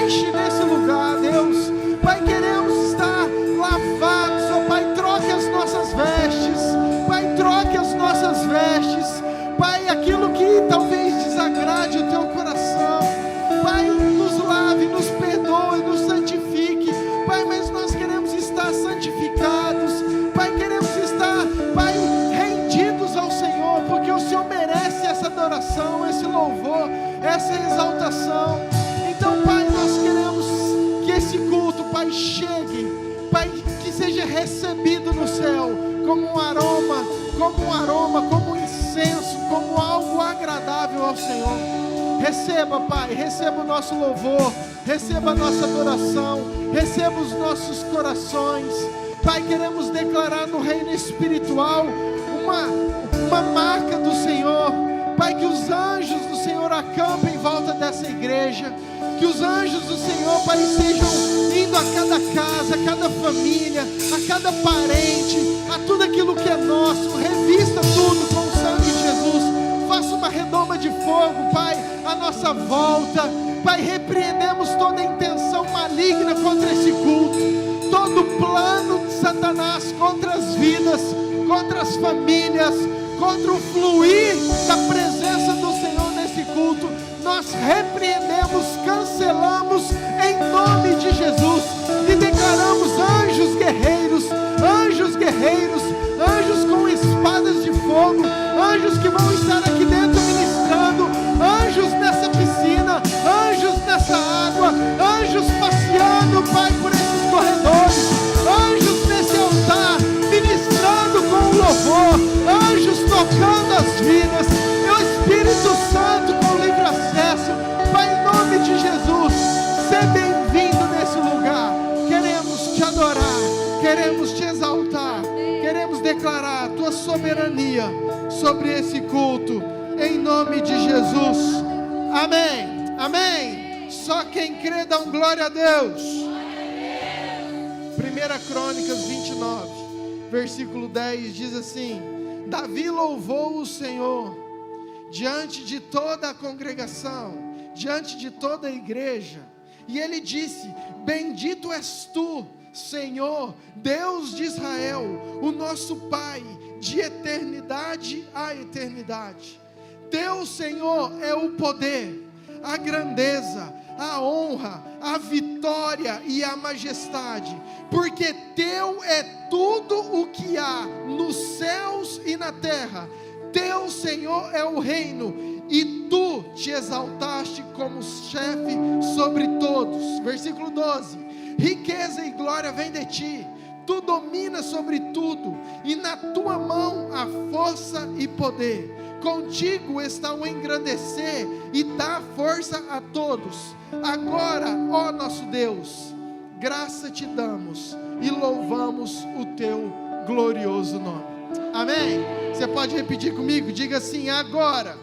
enche nesse lugar, Deus. Pai, queremos estar lavados, ó Pai, troque as nossas vestes, Pai, troque as nossas vestes, Pai, aquilo que talvez desagrade o Teu coração, Pai, nos lave, nos perdoe, nos santifique, Pai, mas nós queremos estar santificados, Pai, queremos estar, Pai, rendidos ao Senhor, porque o Senhor merece essa adoração, esse louvor, essa exaltação. Então, Pai, nós queremos que esse culto, Pai, chegue, Pai, que seja recebido no céu como um aroma, como um incenso, como algo agradável ao Senhor. Receba, Pai, receba o nosso louvor, receba a nossa adoração, receba os nossos corações. Pai, queremos declarar no reino espiritual uma marca do Senhor. Pai, que os anjos do Senhor acampem em volta dessa igreja, que os anjos do Senhor, Pai, estejam indo a cada casa, a cada família, a cada parente, a tudo aquilo que é nosso. Revista tudo com o sangue de Jesus. Faça uma redoma de fogo, Pai, à nossa volta. Pai, repreendemos toda intenção maligna contra esse culto, todo plano de Satanás contra as vidas, contra as famílias, contra o fluir da presença do Senhor nesse culto. Nós repreendemos, cancelamos em nome de Jesus e declaramos anjos guerreiros, anjos com espadas de fogo, anjos que vão estar aqui dentro ministrando, anjos nessa piscina, anjos nessa água, anjos passeando, Pai, por esses corredores, anjos nesse altar, ministrando com louvor, anjos tocando as vidas, meu Espírito Santo com livre acesso, Pai, em nome de Jesus, seja bem-vindo nesse lugar. Queremos te adorar, queremos te exaltar, queremos declarar a tua soberania sobre esse culto, em nome de Jesus. Amém, amém. Só quem crê dá um glória a Deus. 1 Crônicas 29, versículo 10 diz assim: Davi louvou o Senhor diante de toda a congregação, diante de toda a igreja, e ele disse: bendito és tu, Senhor, Deus de Israel, o nosso Pai, de eternidade a eternidade. Teu, Senhor, é o poder, a grandeza, a honra, a vitória e a majestade, porque teu é tudo o que há nos céus e na terra. Teu, Senhor, é o reino, e tu te exaltaste como chefe sobre todos. Versículo 12: riqueza e glória vem de ti, tu dominas sobre tudo, e na tua mão há força e poder. Contigo está o engrandecer e dá força a todos. Agora, ó nosso Deus, graça te damos e louvamos o teu glorioso nome. Amém? Você pode repetir comigo? Diga assim: agora,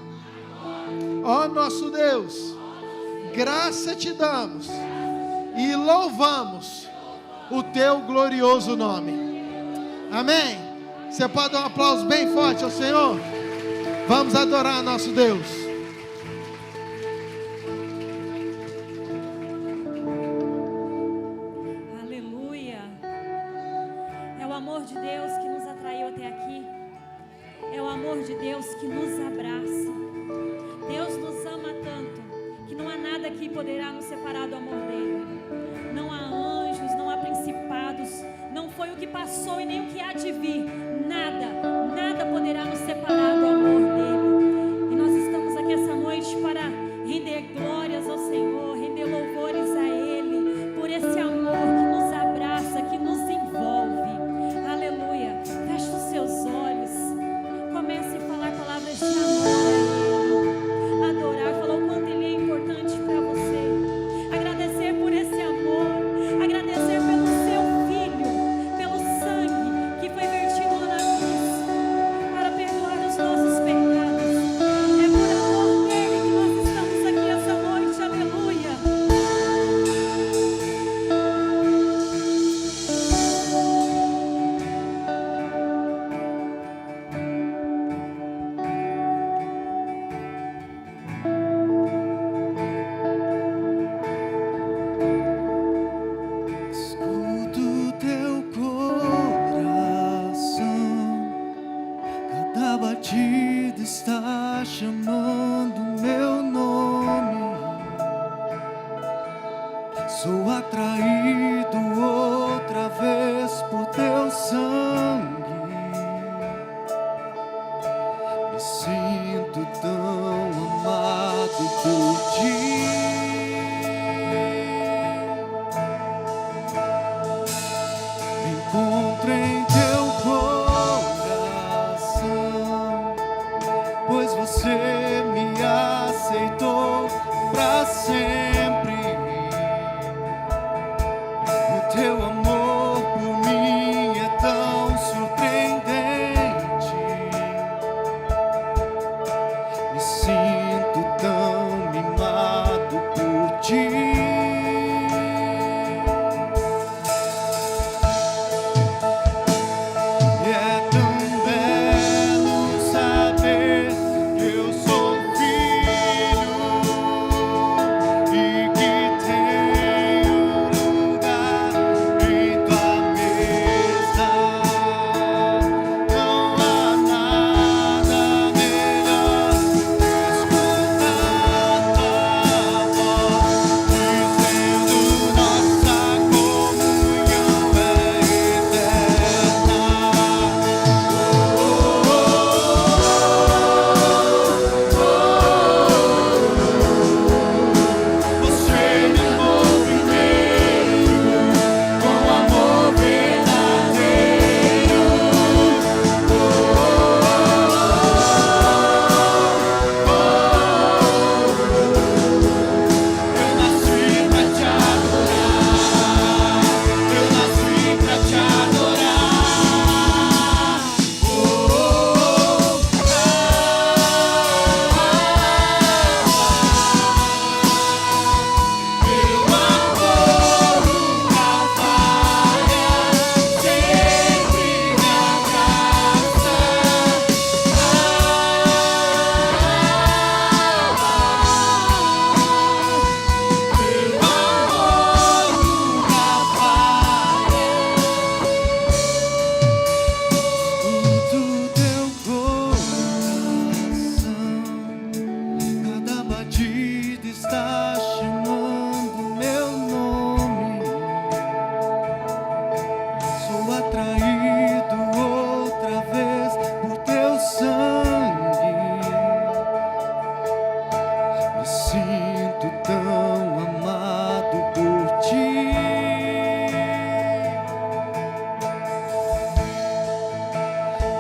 ó nosso Deus, graça te damos e louvamos o teu glorioso nome. Amém? Você pode dar um aplauso bem forte ao Senhor? Vamos adorar nosso Deus. Aleluia. É o amor de Deus que nos atraiu até aqui. É o amor de Deus que nos abraça. Deus nos ama tanto que não há nada que poderá nos separar do amor dele. Não há anjos, não há principados, não foi o que passou e nem o que há de vir. Nada poderá nos separar do amor dele. E nós estamos aqui essa noite para render glórias ao Senhor, render louvores a ele, por esse amor que nos abraça, que nos envolve. Aleluia. Feche os seus olhos, comece a falar palavras de amor, adorar, falar o quanto ele é importante para você, agradecer por esse amor, agradecer pelo seu filho, pelo sangue que foi vertido na cruz para perdoar os nossos pecados. É por amor dele que nós estamos aqui essa noite. Sou atraído outra vez por teu sangue. Me sinto tão amado por ti. Me encontro em teu coração, pois você me aceitou pra sempre. O teu amor por mim é tão surpreendente. Me sinto tão mimado por ti. E é tão belo saber que eu sou filho e que tenho lugar em tua mesa. Não há nada melhor que escutar tua voz dizendo nossa comunhão é eterna. Você me amou primeiro com amor verdadeiro. Eu nasci pra te adorar. Eu nasci pra te adorar. Meu amor nunca falha, sempre me abraça. Meu amor nunca falha. Escuto teu coração, cada batida está chamando meu nome. Sou atraído outra vez por teu sangue. Me sinto tão amado por ti.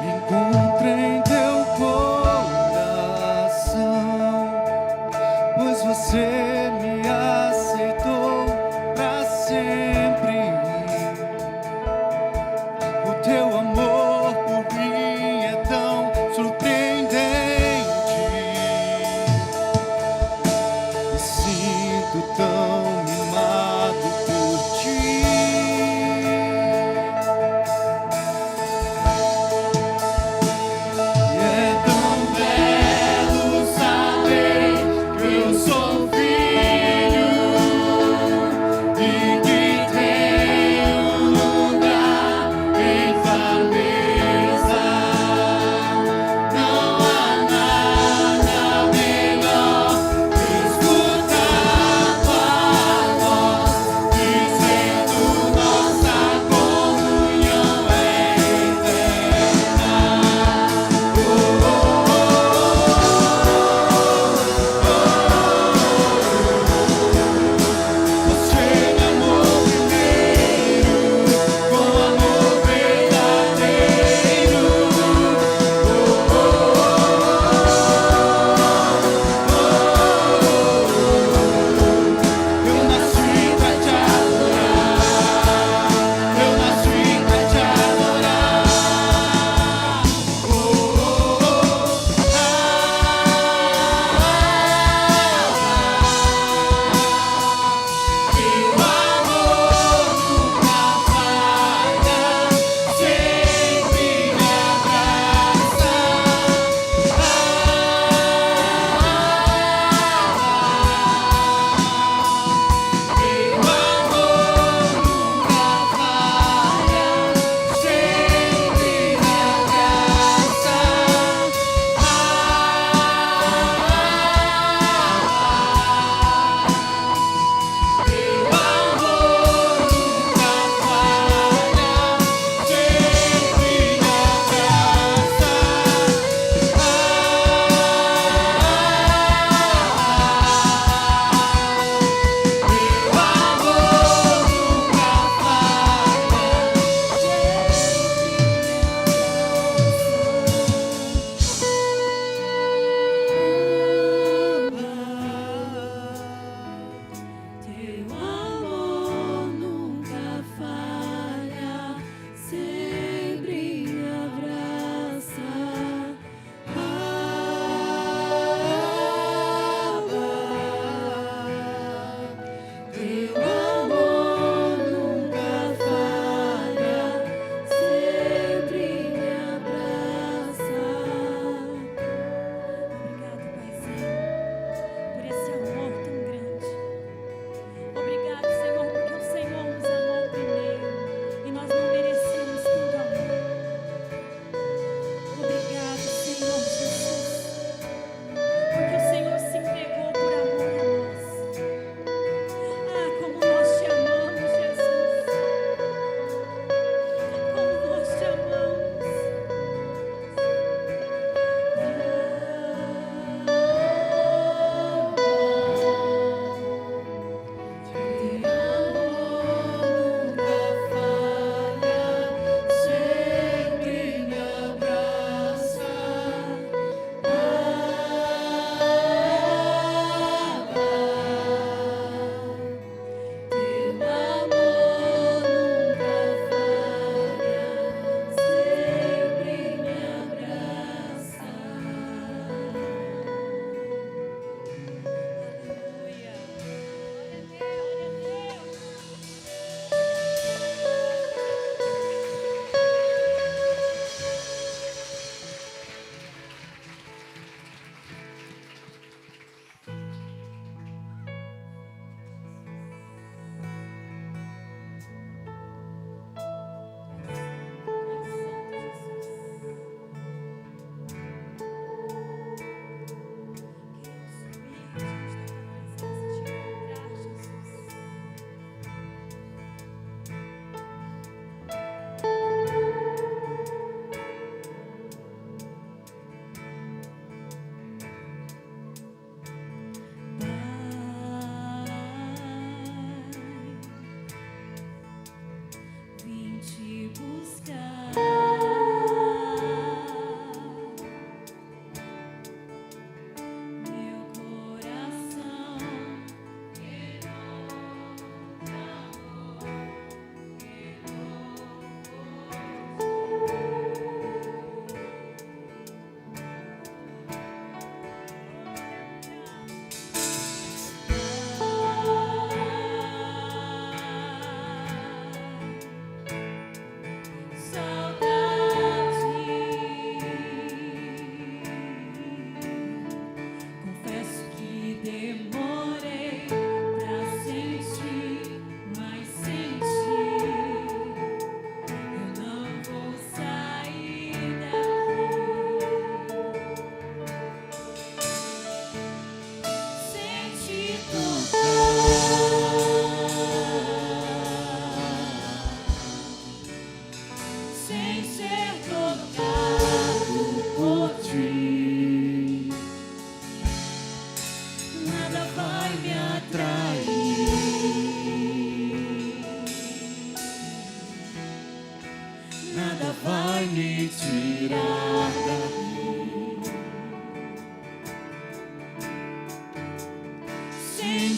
Me encontro em teu coração, pois você me aceitou pra sempre. O teu amor por mim é tão surpreendente. Me sinto tão mimado por ti. E é tão belo saber que eu sou filho e que tenho lugar em tua mesa. Não há nada melhor que escutar tua voz dizendo nossa comunhão é eterna.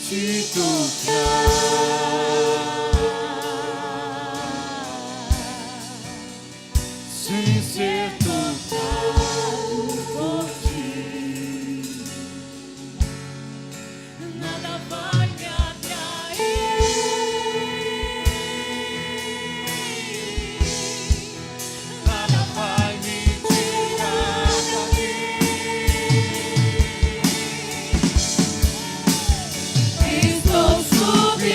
te tocar, sem ser tocado por ti, nada vai me atrair, nada vai me tirar daqui. Estou subindo.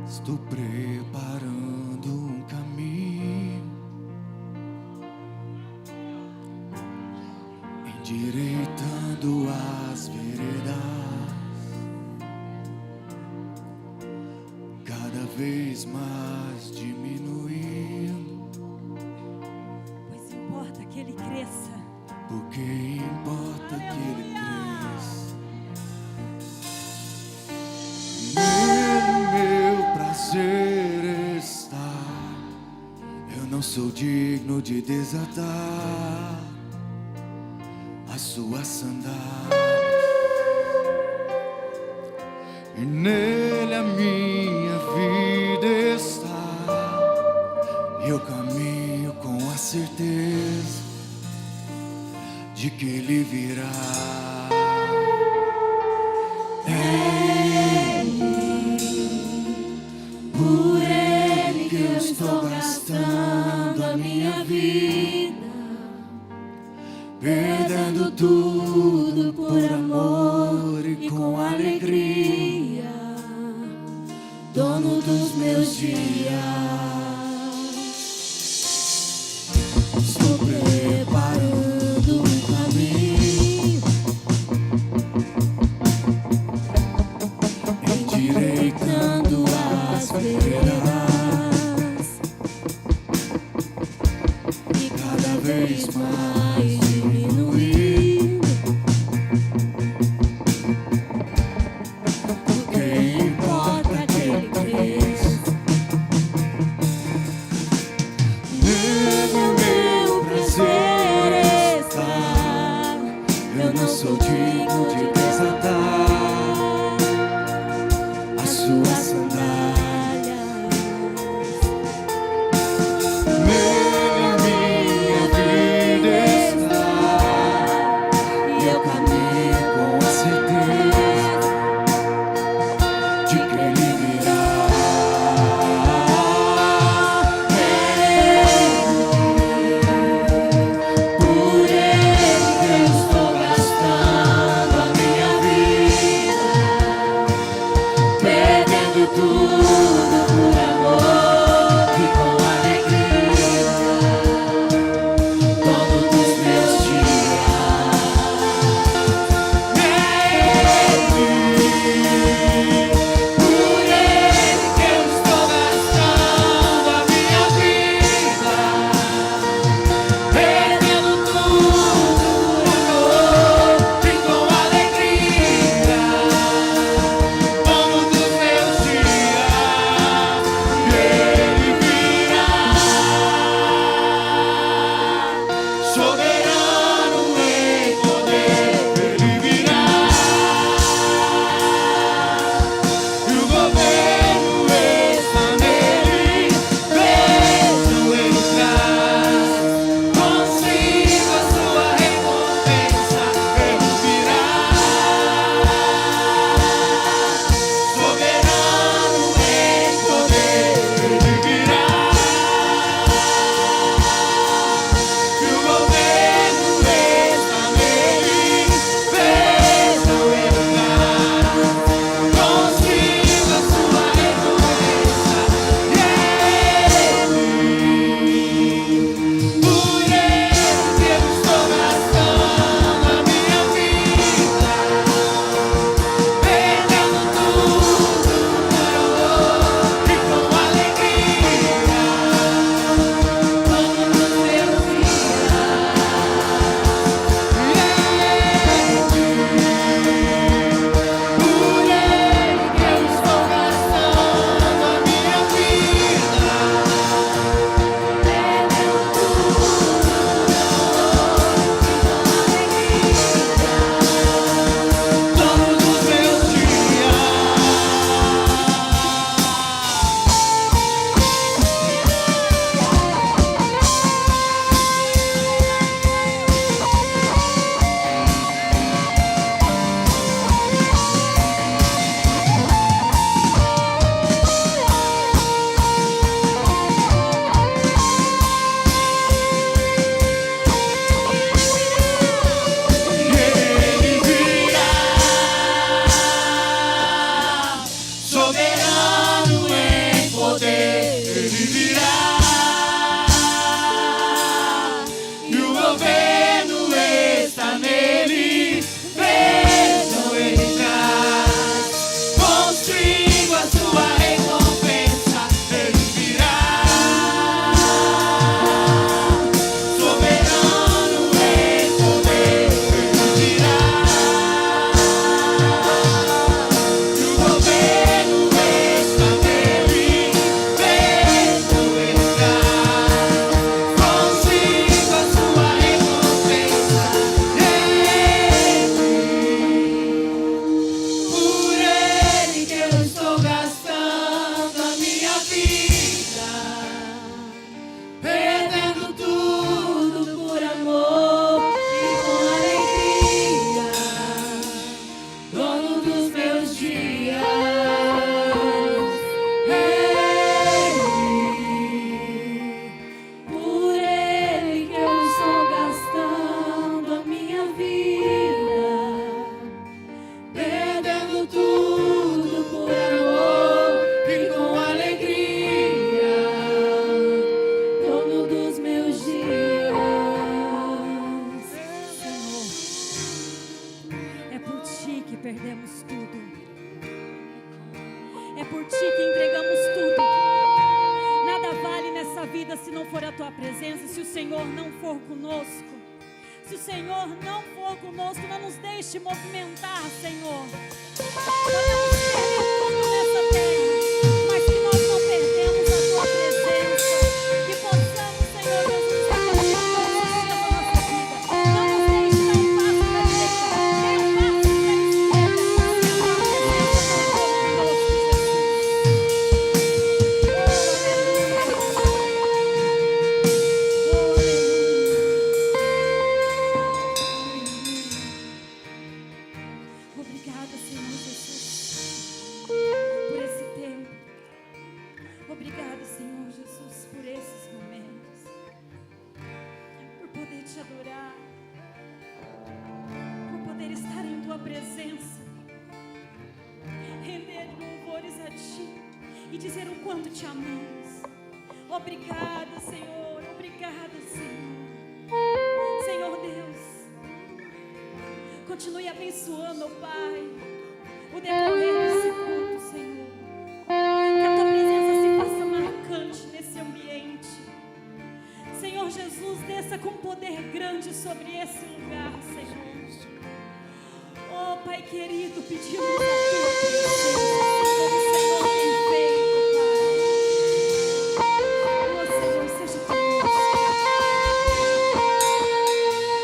Estou preparando um caminho, endireitando as veredas, cada vez mais diminuindo, Pois importa que ele cresça. porque importa que ele cresça. Nele meu prazer está. Eu não sou digno de desatar as suas sandálias, e nele a minha vida está. Eu caminho com a certeza de que ele virá. Por ele que eu estou gastando a minha vida, perdendo tudo por amor e com alegria, dono dos meus dias. Estou preparando um caminho, endireitando as veredas, e cada vez mais diminuindo, porque importa que ele cresça. Nele meu prazer está. Eu não sou digno de desatar as suas sandálias. Nele minha vida está, e eu caminho com a certeza de que ele virá. Por ele eu estou gastando a minha vida, perdendo tudo por amor e com alegria, dono dos meus dias. Por ele que eu estou gastando a minha vida, perdendo tudo por amor e com alegria, dono dos meus dias. por Ti que entregamos tudo. Nada vale nessa vida se não for a Tua presença, se o Senhor não for conosco. Se o Senhor não for conosco, não nos deixe movimentar, Senhor. Podemos perder tudo nessa terra, mas que nós não perdemos a Tua presença. Que possamos, Senhor Jesus, reconhecer todos os dias da nossa vida. Não nos deixe dar um passo para a direita, nem um passo para a esquerda, se a Tua presença não for conosco, Jesus. Oh, aleluia. Oh, aleluia. Obrigada, Senhor Jesus, por esse tempo. Obrigada, Senhor Jesus, por esses momentos, por poder Te adorar, por poder estar em Tua presença, render louvores a Ti e dizer o quanto Te amamos. Obrigada, Senhor, obrigada, Senhor. Senhor Deus, continue abençoando, ó Pai, o decorrer desse culto, Senhor. Que a Tua presença se faça marcante nesse ambiente. Senhor Jesus, desça com poder grande sobre esse lugar, Senhor. Oh, Pai querido, pedimos a Tua presença, como o Senhor tem feito, Pai. Oh, Senhor, seja conosco.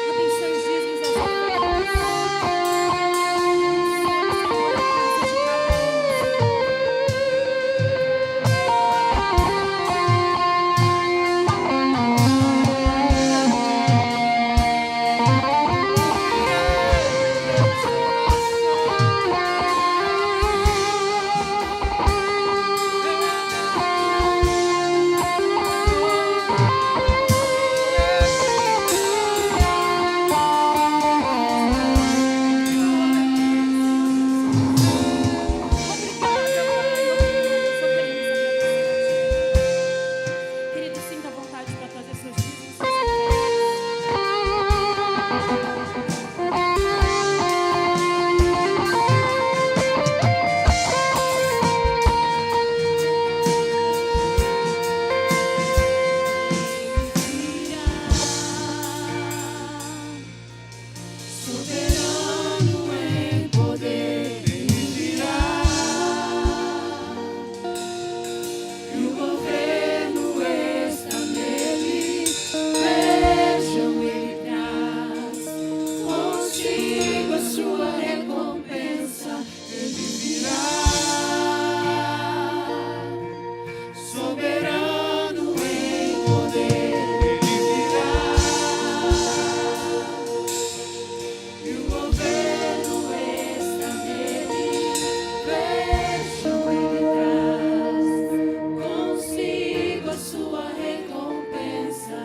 Abençoe os dízimos e as ofertas. Querido, sinta a vontade para trazer seus dízimos e suas Soberano em poder, Ele virá. E o governo está nele. Vejam, Ele traz consigo a sua recompensa. Ele virá. Soberano em poder, Ele virá. E o governo está nele. Vejam, Ele traz consigo a sua recompensa.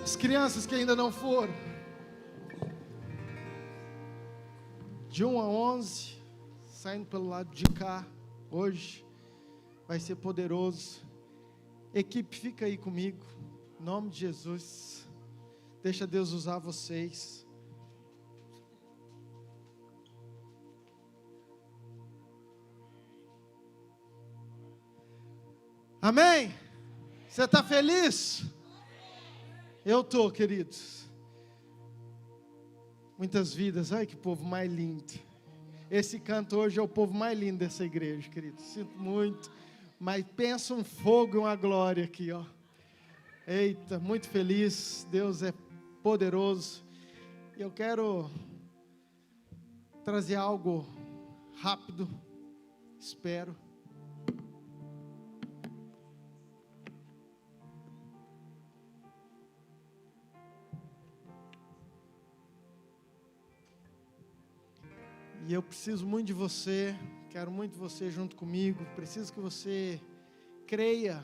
As crianças que ainda não foram, de 1 a 11, saindo pelo lado de cá, hoje, vai ser poderoso. Equipe, fica aí comigo, em nome de Jesus. Deixa Deus usar vocês. Amém? Você está feliz? Eu estou, queridos. Muitas vidas, ai que povo mais lindo. Esse canto hoje é o povo mais lindo dessa igreja, queridos. Sinto muito, mas pensa um fogo e uma glória aqui, ó. Eita, muito feliz, Deus é poderoso. E eu quero trazer algo rápido, espero. E eu preciso muito de você, quero muito você junto comigo. Preciso que você creia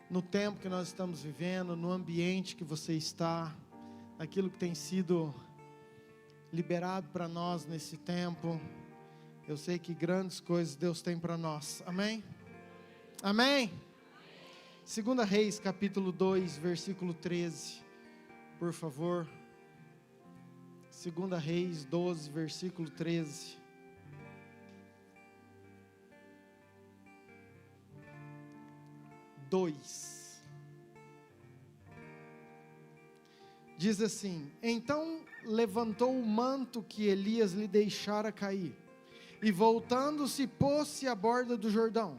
no tempo que nós estamos vivendo, no ambiente que você está, naquilo que tem sido liberado para nós nesse tempo. Eu sei que grandes coisas Deus tem para nós. Amém? Amém? 2 Reis, capítulo 2, versículo 13. Por favor. 2 Reis 12, versículo 13. Diz assim: então levantou o manto que Elias lhe deixara cair, e voltando-se, pôs-se à borda do Jordão.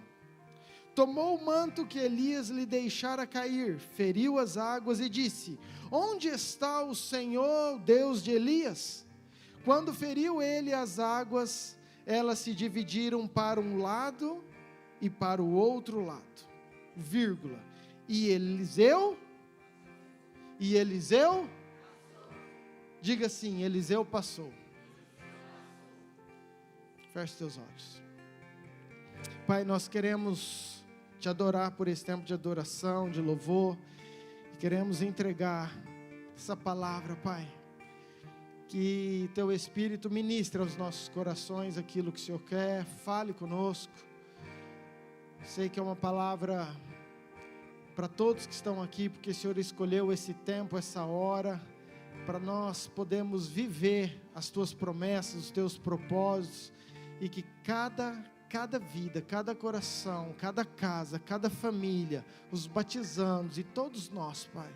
Tomou o manto que Elias lhe deixara cair, feriu as águas e disse: onde está o Senhor, Deus de Elias? Quando feriu ele as águas, elas se dividiram para um lado e para o outro lado, vírgula, e Eliseu, diga assim, Eliseu passou. Feche seus olhos. Pai, nós queremos te adorar por esse tempo de adoração, de louvor, e queremos entregar essa palavra, Pai, que Teu Espírito ministre aos nossos corações aquilo que o Senhor quer, fale conosco. Sei que é uma palavra para todos que estão aqui, porque o Senhor escolheu esse tempo, essa hora, para nós podermos viver as Tuas promessas, os Teus propósitos, e que cada vida, cada coração, cada casa, cada família, os batizandos e todos nós, Pai,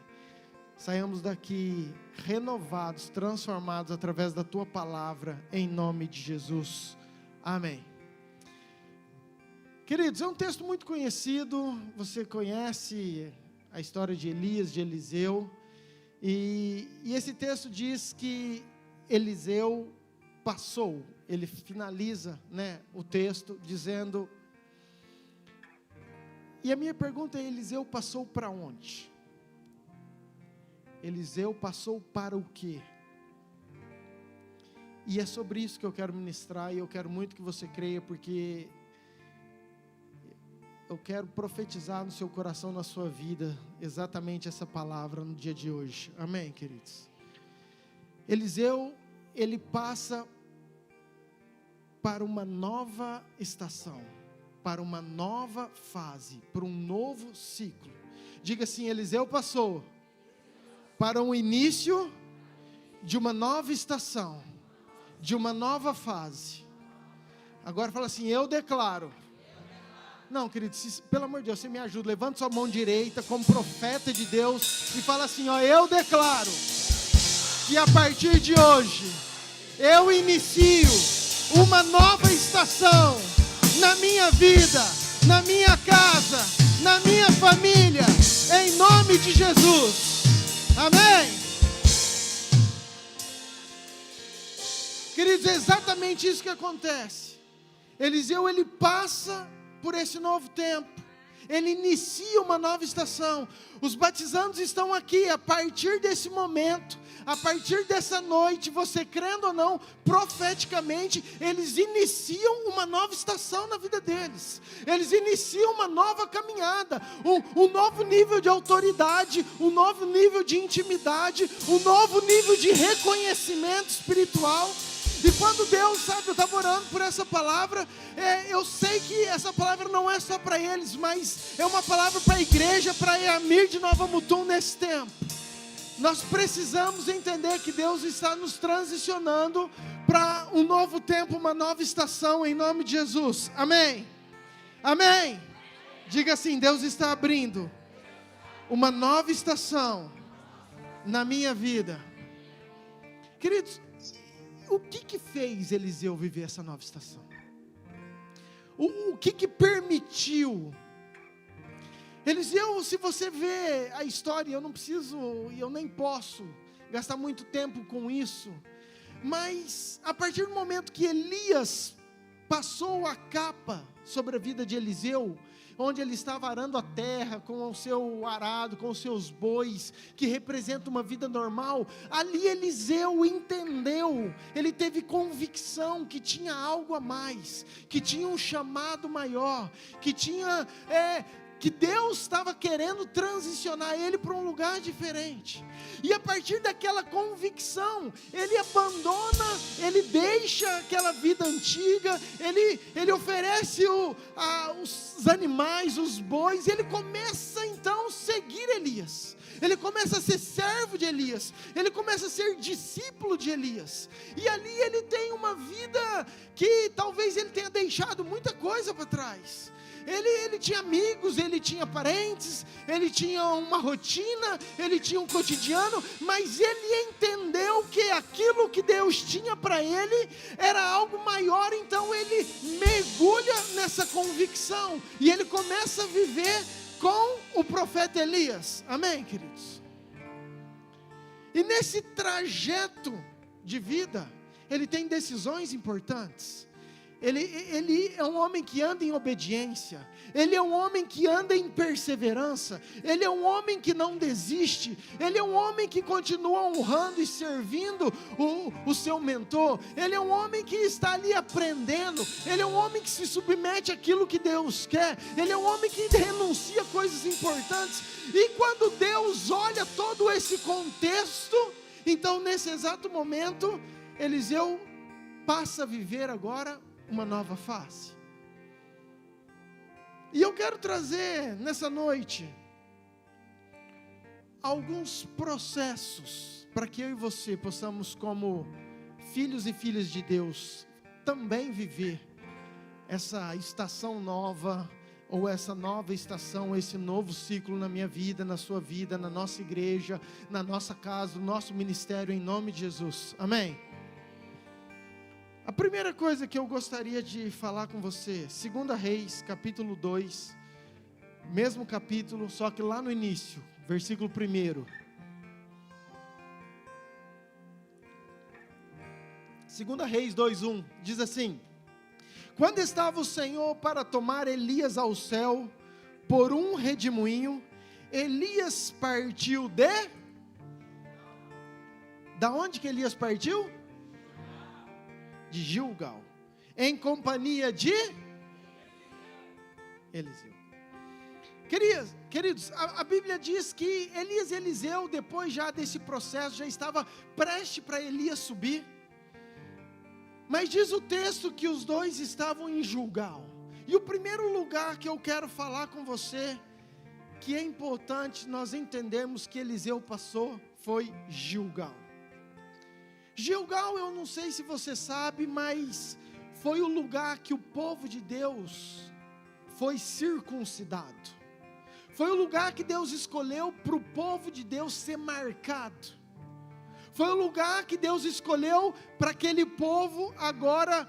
saiamos daqui renovados, transformados através da Tua palavra, em nome de Jesus. Amém. Queridos, é um texto muito conhecido, você conhece a história de Elias, de Eliseu, e esse texto diz que Eliseu passou, ele finaliza, o texto dizendo, e a minha pergunta é: Eliseu passou para onde? Eliseu passou para o quê? E é sobre isso que eu quero ministrar, e eu quero muito que você creia, porque eu quero profetizar no seu coração, na sua vida, exatamente essa palavra no dia de hoje. Amém, queridos? Eliseu, ele passa para uma nova estação, para uma nova fase, para um novo ciclo. Diga assim: Eliseu passou para um início de uma nova estação, de uma nova fase. Agora fala assim: eu declaro. Não, querido, pelo amor de Deus, você me ajuda, levanta sua mão direita como profeta de Deus e fala assim: eu declaro que a partir de hoje eu inicio uma nova estação na minha vida, na minha casa, na minha família, em nome de Jesus. Amém? Queridos, é exatamente isso que acontece. Eliseu, ele passa por esse novo tempo, ele inicia uma nova estação. Os batizandos estão aqui, a partir desse momento, a partir dessa noite, você crendo ou não, profeticamente, eles iniciam uma nova estação na vida deles, eles iniciam uma nova caminhada, um novo nível de autoridade, um novo nível de intimidade, um novo nível de reconhecimento espiritual. E quando Deus, eu estava orando por essa palavra, eu sei que essa palavra não é só para eles, mas é uma palavra para a igreja, para Eamir de Nova Mutum nesse tempo. Nós precisamos entender que Deus está nos transicionando para um novo tempo, uma nova estação, em nome de Jesus. Amém? Amém? Diga assim: Deus está abrindo uma nova estação na minha vida. Queridos, o que fez Eliseu viver essa nova estação? O que permitiu? Eliseu, se você vê a história, eu não preciso e eu nem posso gastar muito tempo com isso, mas a partir do momento que Elias passou a capa sobre a vida de Eliseu, onde ele estava arando a terra com o seu arado, com os seus bois, que representa uma vida normal, ali Eliseu entendeu, ele teve convicção que tinha algo a mais, que tinha um chamado maior, que tinha que Deus estava querendo transicionar ele para um lugar diferente. E a partir daquela convicção, ele abandona, ele deixa aquela vida antiga, ele oferece os animais, os bois, e ele começa então a seguir Elias. Ele começa a ser servo de Elias, ele começa a ser discípulo de Elias, e ali ele tem uma vida que talvez ele tenha deixado muita coisa para trás. Ele tinha amigos, ele tinha parentes, ele tinha uma rotina, ele tinha um cotidiano, mas ele entendeu que aquilo que Deus tinha para ele era algo maior, então ele mergulha nessa convicção, e ele começa a viver com o profeta Elias, amém, queridos? E nesse trajeto de vida, ele tem decisões importantes. Ele é um homem que anda em obediência, ele é um homem que anda em perseverança, ele é um homem que não desiste, ele é um homem que continua honrando e servindo o seu mentor, ele é um homem que está ali aprendendo, ele é um homem que se submete àquilo que Deus quer, ele é um homem que renuncia a coisas importantes. E quando Deus olha todo esse contexto, então nesse exato momento, Eliseu passa a viver agora uma nova face. E eu quero trazer nessa noite alguns processos para que eu e você possamos, como filhos e filhas de Deus, também viver essa estação nova, ou essa nova estação, esse novo ciclo na minha vida, na sua vida, na nossa igreja, na nossa casa, no nosso ministério, em nome de Jesus, amém? A primeira coisa que eu gostaria de falar com você, 2 Reis, capítulo 2, mesmo capítulo, só que lá no início, versículo 1. 2 Reis 2:1, diz assim: quando estava o Senhor para tomar Elias ao céu, por um redemoinho, Elias partiu da onde que Elias partiu? De Gilgal, em companhia de Eliseu. Queridos, a Bíblia diz que Elias e Eliseu, depois já desse processo, já estava prestes para Elias subir, mas diz o texto que os dois estavam em Gilgal. E o primeiro lugar que eu quero falar com você, que é importante nós entendermos que Eliseu passou, foi Gilgal. Gilgal, eu não sei se você sabe, mas foi o lugar que o povo de Deus foi circuncidado. Foi o lugar que Deus escolheu para o povo de Deus ser marcado. Foi o lugar que Deus escolheu para aquele povo agora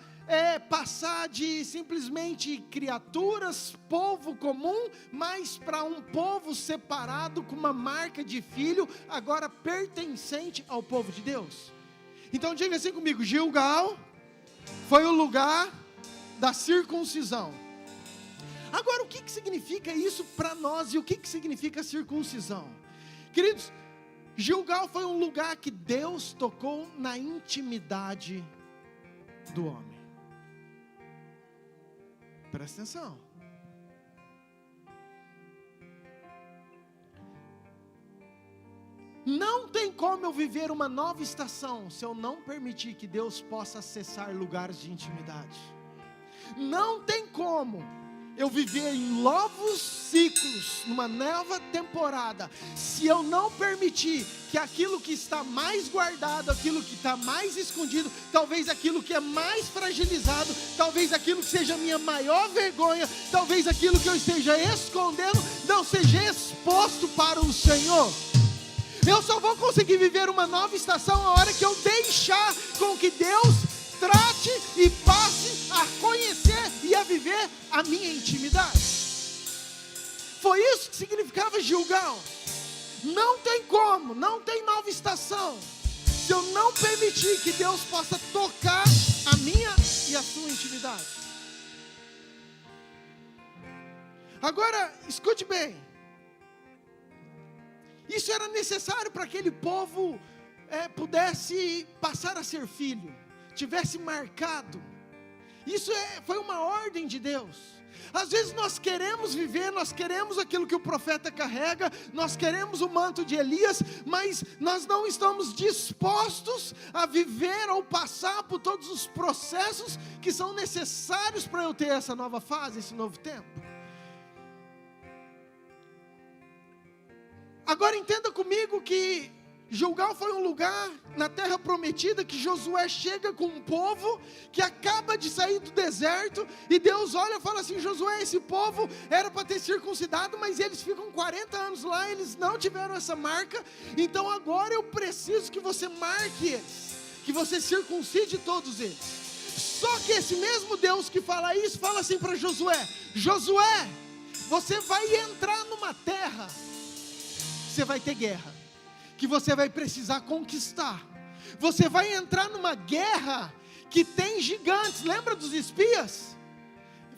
passar de simplesmente criaturas, povo comum, mas para um povo separado com uma marca de filho, agora pertencente ao povo de Deus. Então diga assim comigo: Gilgal foi o lugar da circuncisão. Agora, o que significa isso para nós, e o que significa circuncisão? Queridos, Gilgal foi um lugar que Deus tocou na intimidade do homem. Presta atenção. Não tem como eu viver uma nova estação se eu não permitir que Deus possa acessar lugares de intimidade. Não tem como eu viver em novos ciclos, numa nova temporada, se eu não permitir que aquilo que está mais guardado, aquilo que está mais escondido, talvez aquilo que é mais fragilizado, talvez aquilo que seja a minha maior vergonha, talvez aquilo que eu esteja escondendo, não seja exposto para o Senhor. Eu só vou conseguir viver uma nova estação a hora que eu deixar com que Deus trate e passe a conhecer e a viver a minha intimidade. Foi isso que significava Gilgal. Não tem como, não tem nova estação, se eu não permitir que Deus possa tocar a minha e a sua intimidade. Agora, escute bem. Isso era necessário para que aquele povo pudesse passar a ser filho, tivesse marcado. Isso foi uma ordem de Deus. Às vezes nós queremos viver, nós queremos aquilo que o profeta carrega, nós queremos o manto de Elias, mas nós não estamos dispostos a viver ou passar por todos os processos que são necessários para eu ter essa nova fase, esse novo tempo. Agora entenda comigo que Gilgal foi um lugar na terra prometida que Josué chega com um povo que acaba de sair do deserto, e Deus olha e fala assim: Josué, esse povo era para ter circuncidado, mas eles ficam 40 anos lá, eles não tiveram essa marca, então agora eu preciso que você marque eles, que você circuncide todos eles. Só que esse mesmo Deus que fala isso, fala assim para Josué: Josué, você vai entrar numa terra, você vai ter guerra, que você vai precisar conquistar. Você vai entrar numa guerra que tem gigantes. Lembra dos espias?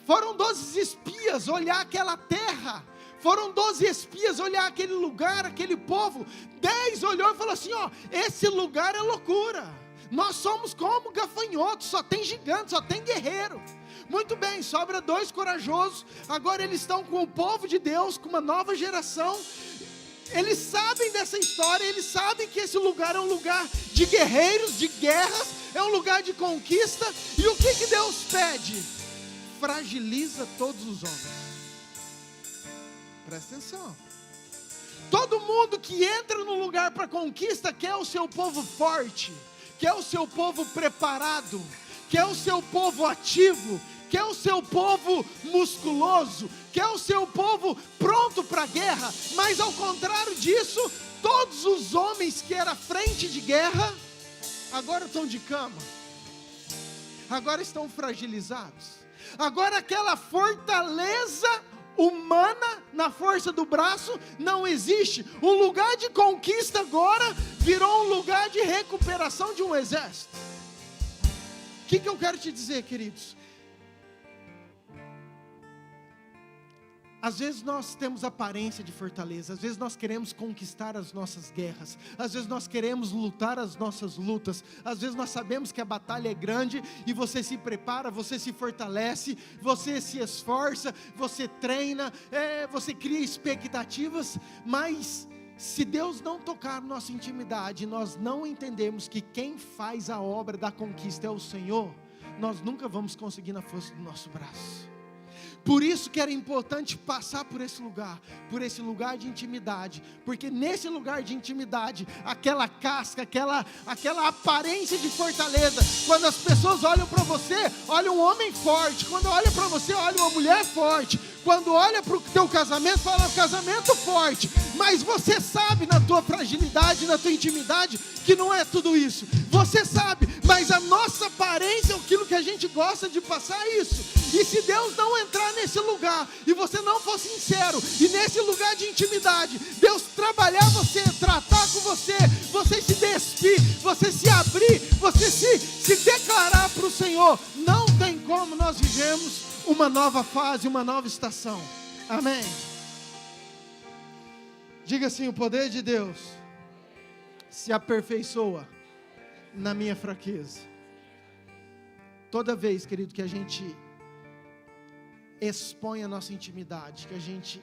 Foram 12 espias olhar aquela terra. Foram 12 espias olhar aquele lugar, aquele povo. 10 olhou e falou assim: ó, esse lugar é loucura. Nós somos como gafanhotos, só tem gigante, só tem guerreiro. Muito bem, sobra 2 corajosos. Agora eles estão com o povo de Deus, com uma nova geração. Eles sabem dessa história, eles sabem que esse lugar é um lugar de guerreiros, de guerras, é um lugar de conquista. E o que Deus pede? Fragiliza todos os homens. Presta atenção. Todo mundo que entra no lugar para conquista quer o seu povo forte, quer o seu povo preparado, quer o seu povo ativo, quer o seu povo musculoso, quer o seu povo pronto para a guerra. Mas ao contrário disso, todos os homens que eram frente de guerra, agora estão de cama, agora estão fragilizados. Agora aquela fortaleza humana na força do braço não existe. Um lugar de conquista agora virou um lugar de recuperação de um exército. O que eu quero te dizer, queridos? Às vezes nós temos aparência de fortaleza, às vezes nós queremos conquistar as nossas guerras, às vezes nós queremos lutar as nossas lutas, às vezes nós sabemos que a batalha é grande e você se prepara, você se fortalece, você se esforça, você treina, você cria expectativas, mas se Deus não tocar na nossa intimidade, nós não entendemos que quem faz a obra da conquista é o Senhor, nós nunca vamos conseguir na força do nosso braço. Por isso que era importante passar por esse lugar de intimidade, porque nesse lugar de intimidade, aquela casca, aquela aparência de fortaleza, quando as pessoas olham para você, olham um homem forte, quando olham para você, olham uma mulher forte, quando olha para o teu casamento, fala casamento forte, mas você sabe na tua fragilidade, na tua intimidade, que não é tudo isso, você sabe, mas a nossa aparência, aquilo que a gente gosta de passar é isso. E se Deus não entrar nesse lugar, e você não for sincero, e nesse lugar de intimidade, Deus trabalhar você, tratar com você, você se despir, você se abrir, você se declarar para o Senhor, não tem como nós vivemos uma nova fase, uma nova estação. Amém? Diga assim: o poder de Deus se aperfeiçoa na minha fraqueza. Toda vez, querido, que a gente expõe a nossa intimidade, que a gente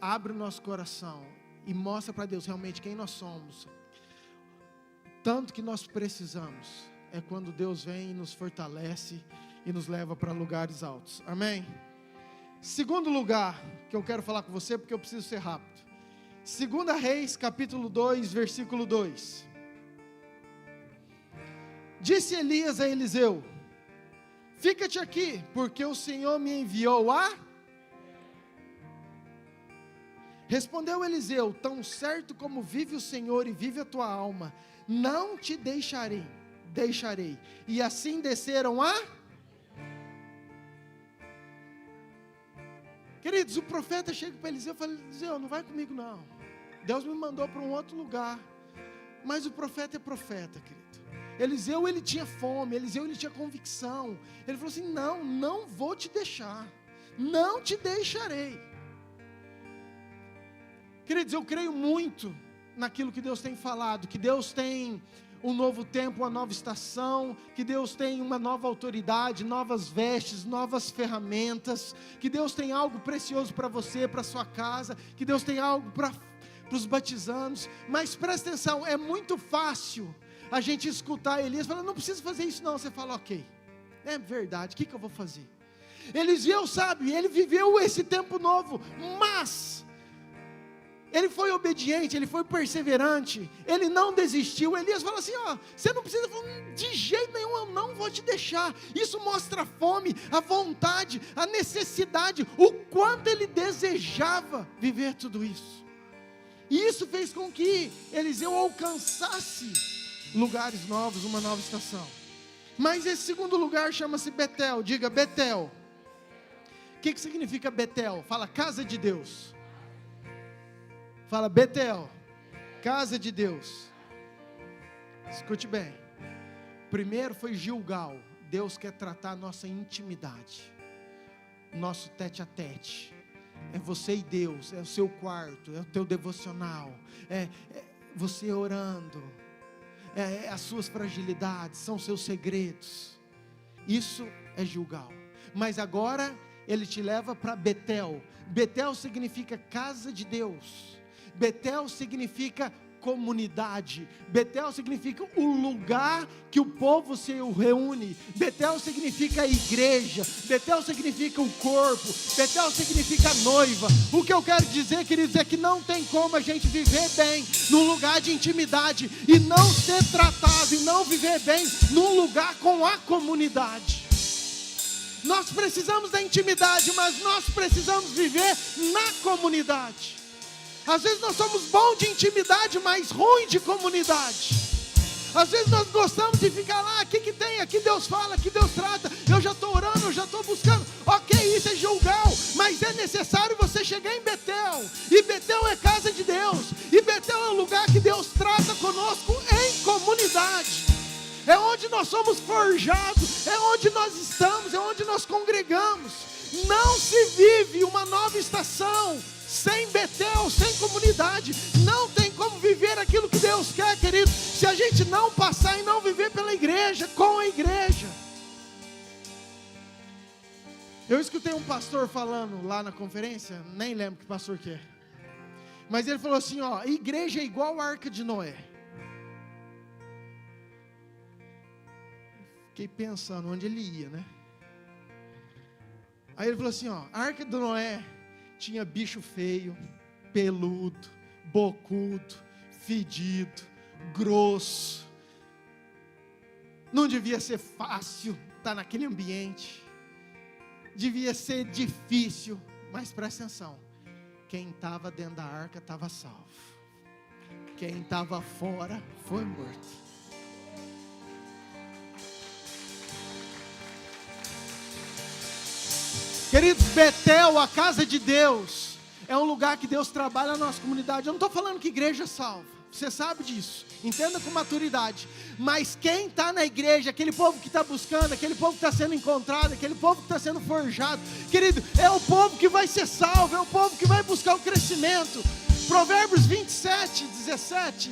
abre o nosso coração e mostra para Deus realmente quem nós somos, tanto que nós precisamos, é quando Deus vem e nos fortalece e nos leva para lugares altos. Amém? Segundo lugar que eu quero falar com você, porque eu preciso ser rápido. 2 Reis, capítulo 2, versículo 2. Disse Elias a Eliseu: fica-te aqui, porque o Senhor me enviou a... Respondeu Eliseu: tão certo como vive o Senhor e vive a tua alma, não te deixarei. E assim desceram a... Queridos, o profeta chega para Eliseu e fala: Eliseu, não vai comigo não, Deus me mandou para um outro lugar. Mas o profeta é profeta, querido. Eliseu, ele tinha fome, Eliseu, ele tinha convicção. Ele falou assim: não vou te deixar, não te deixarei. Queridos, eu creio muito naquilo que Deus tem falado, que Deus tem um novo tempo, uma nova estação, que Deus tem uma nova autoridade, novas vestes, novas ferramentas, que Deus tem algo precioso para você, para sua casa, que Deus tem algo para os batizandos. Mas presta atenção, é muito fácil a gente escutar Elias falando, não precisa fazer isso não. Você fala, ok, é verdade, o que eu vou fazer? Eliseu sabe, ele viveu esse tempo novo, mas ele foi obediente, ele foi perseverante, ele não desistiu. Elias falou assim, você não precisa, de jeito nenhum, eu não vou te deixar. Isso mostra a fome, a vontade, a necessidade, o quanto ele desejava viver tudo isso. E isso fez com que Eliseu alcançasse lugares novos, uma nova estação. Mas esse segundo lugar chama-se Betel. Diga Betel. O que significa Betel? Fala casa de Deus. Fala Betel, casa de Deus. Escute bem. Primeiro foi Gilgal. Deus quer tratar a nossa intimidade, nosso tete a tete. É você e Deus, é o seu quarto, é o teu devocional, é você orando, é as suas fragilidades, são seus segredos. Isso é Gilgal. Mas agora ele te leva para Betel. Betel significa casa de Deus. Betel significa comunidade. Betel significa o lugar que o povo se reúne. Betel significa igreja. Betel significa o corpo. Betel significa noiva. O que eu quero dizer, queridos, é que não tem como a gente viver bem num lugar de intimidade e não ser tratado, e não viver bem num lugar com a comunidade. Nós precisamos da intimidade, mas nós precisamos viver na comunidade. Às vezes nós somos bons de intimidade, mas ruim de comunidade. Às vezes nós gostamos de ficar lá, aqui que tem, aqui Deus fala, aqui Deus trata, eu já estou orando, eu já estou buscando. Ok, isso é Gilgal, mas é necessário você chegar em Betel. E Betel é casa de Deus. E Betel é o lugar que Deus trata conosco em comunidade. É onde nós somos forjados, é onde nós estamos, é onde nós congregamos. Não se vive uma nova estação sem Betel, sem comunidade. Não tem como viver aquilo que Deus quer, querido, se a gente não passar e não viver pela igreja, com a igreja. Eu escutei um pastor falando lá na conferência, nem lembro que pastor que é, mas ele falou assim, igreja é igual a Arca de Noé. Fiquei pensando onde ele ia, né? Aí ele falou assim, a Arca de Noé tinha bicho feio, peludo, bocudo, fedido, grosso. Não devia ser fácil estar naquele ambiente. Devia ser difícil. Mas presta atenção. Quem estava dentro da arca estava salvo. Quem estava fora foi morto. Queridos, Betel, a casa de Deus, é um lugar que Deus trabalha na nossa comunidade. Eu não estou falando que igreja salva, você sabe disso, entenda com maturidade. Mas quem está na igreja, aquele povo que está buscando, aquele povo que está sendo encontrado, aquele povo que está sendo forjado, querido, é o povo que vai ser salvo, é o povo que vai buscar o crescimento. Provérbios 27, 27,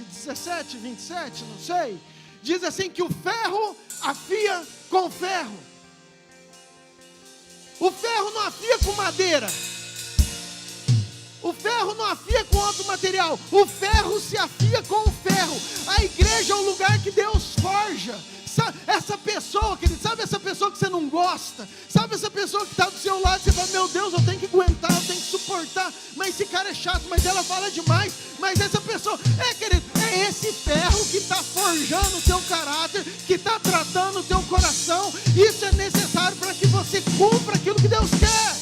não sei, diz assim que o ferro afia com ferro. O ferro não afia com madeira. O ferro não afia com outro material. O ferro se afia com o ferro. A igreja é o lugar que Deus forja. Essa pessoa, querido, sabe essa pessoa que você não gosta? Sabe essa pessoa que está do seu lado? Você fala, meu Deus, eu tenho que aguentar, eu tenho que suportar. Mas esse cara é chato, mas ela fala demais. Mas essa pessoa, querido, é esse ferro que está forjando o teu caráter, que está tratando o teu coração. Isso é necessário para que você cumpra aquilo que Deus quer.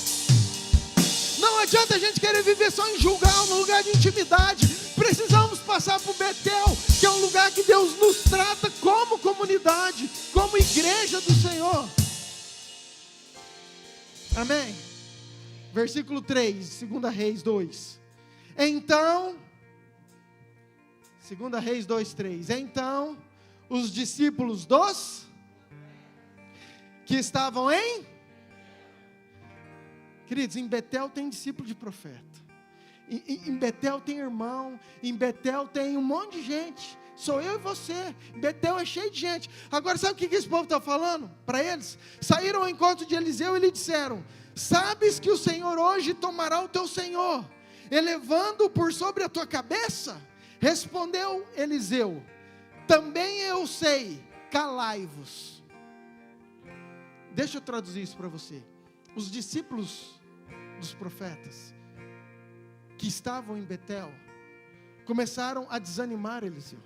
Não adianta a gente querer viver só em Gilgal, no lugar de intimidade. Precisamos passar por Betel, que é um lugar que Deus nos trata como comunidade, como igreja do Senhor. Amém? Versículo 3, 2 Reis 2. Então, 2 Reis 2, 3. Então, os discípulos que estavam em... Queridos, em Betel tem discípulo de profeta. Em Betel tem irmão, em Betel tem um monte de gente. Sou eu e você. Betel é cheio de gente. Agora sabe o que esse povo está falando para eles? Saíram ao encontro de Eliseu e lhe disseram: sabes que o Senhor hoje tomará o teu senhor, elevando-o por sobre a tua cabeça? Respondeu Eliseu: também eu sei, calai-vos. Deixa eu traduzir isso para você. Os discípulos dos profetas que estavam em Betel começaram a desanimar Eliseu.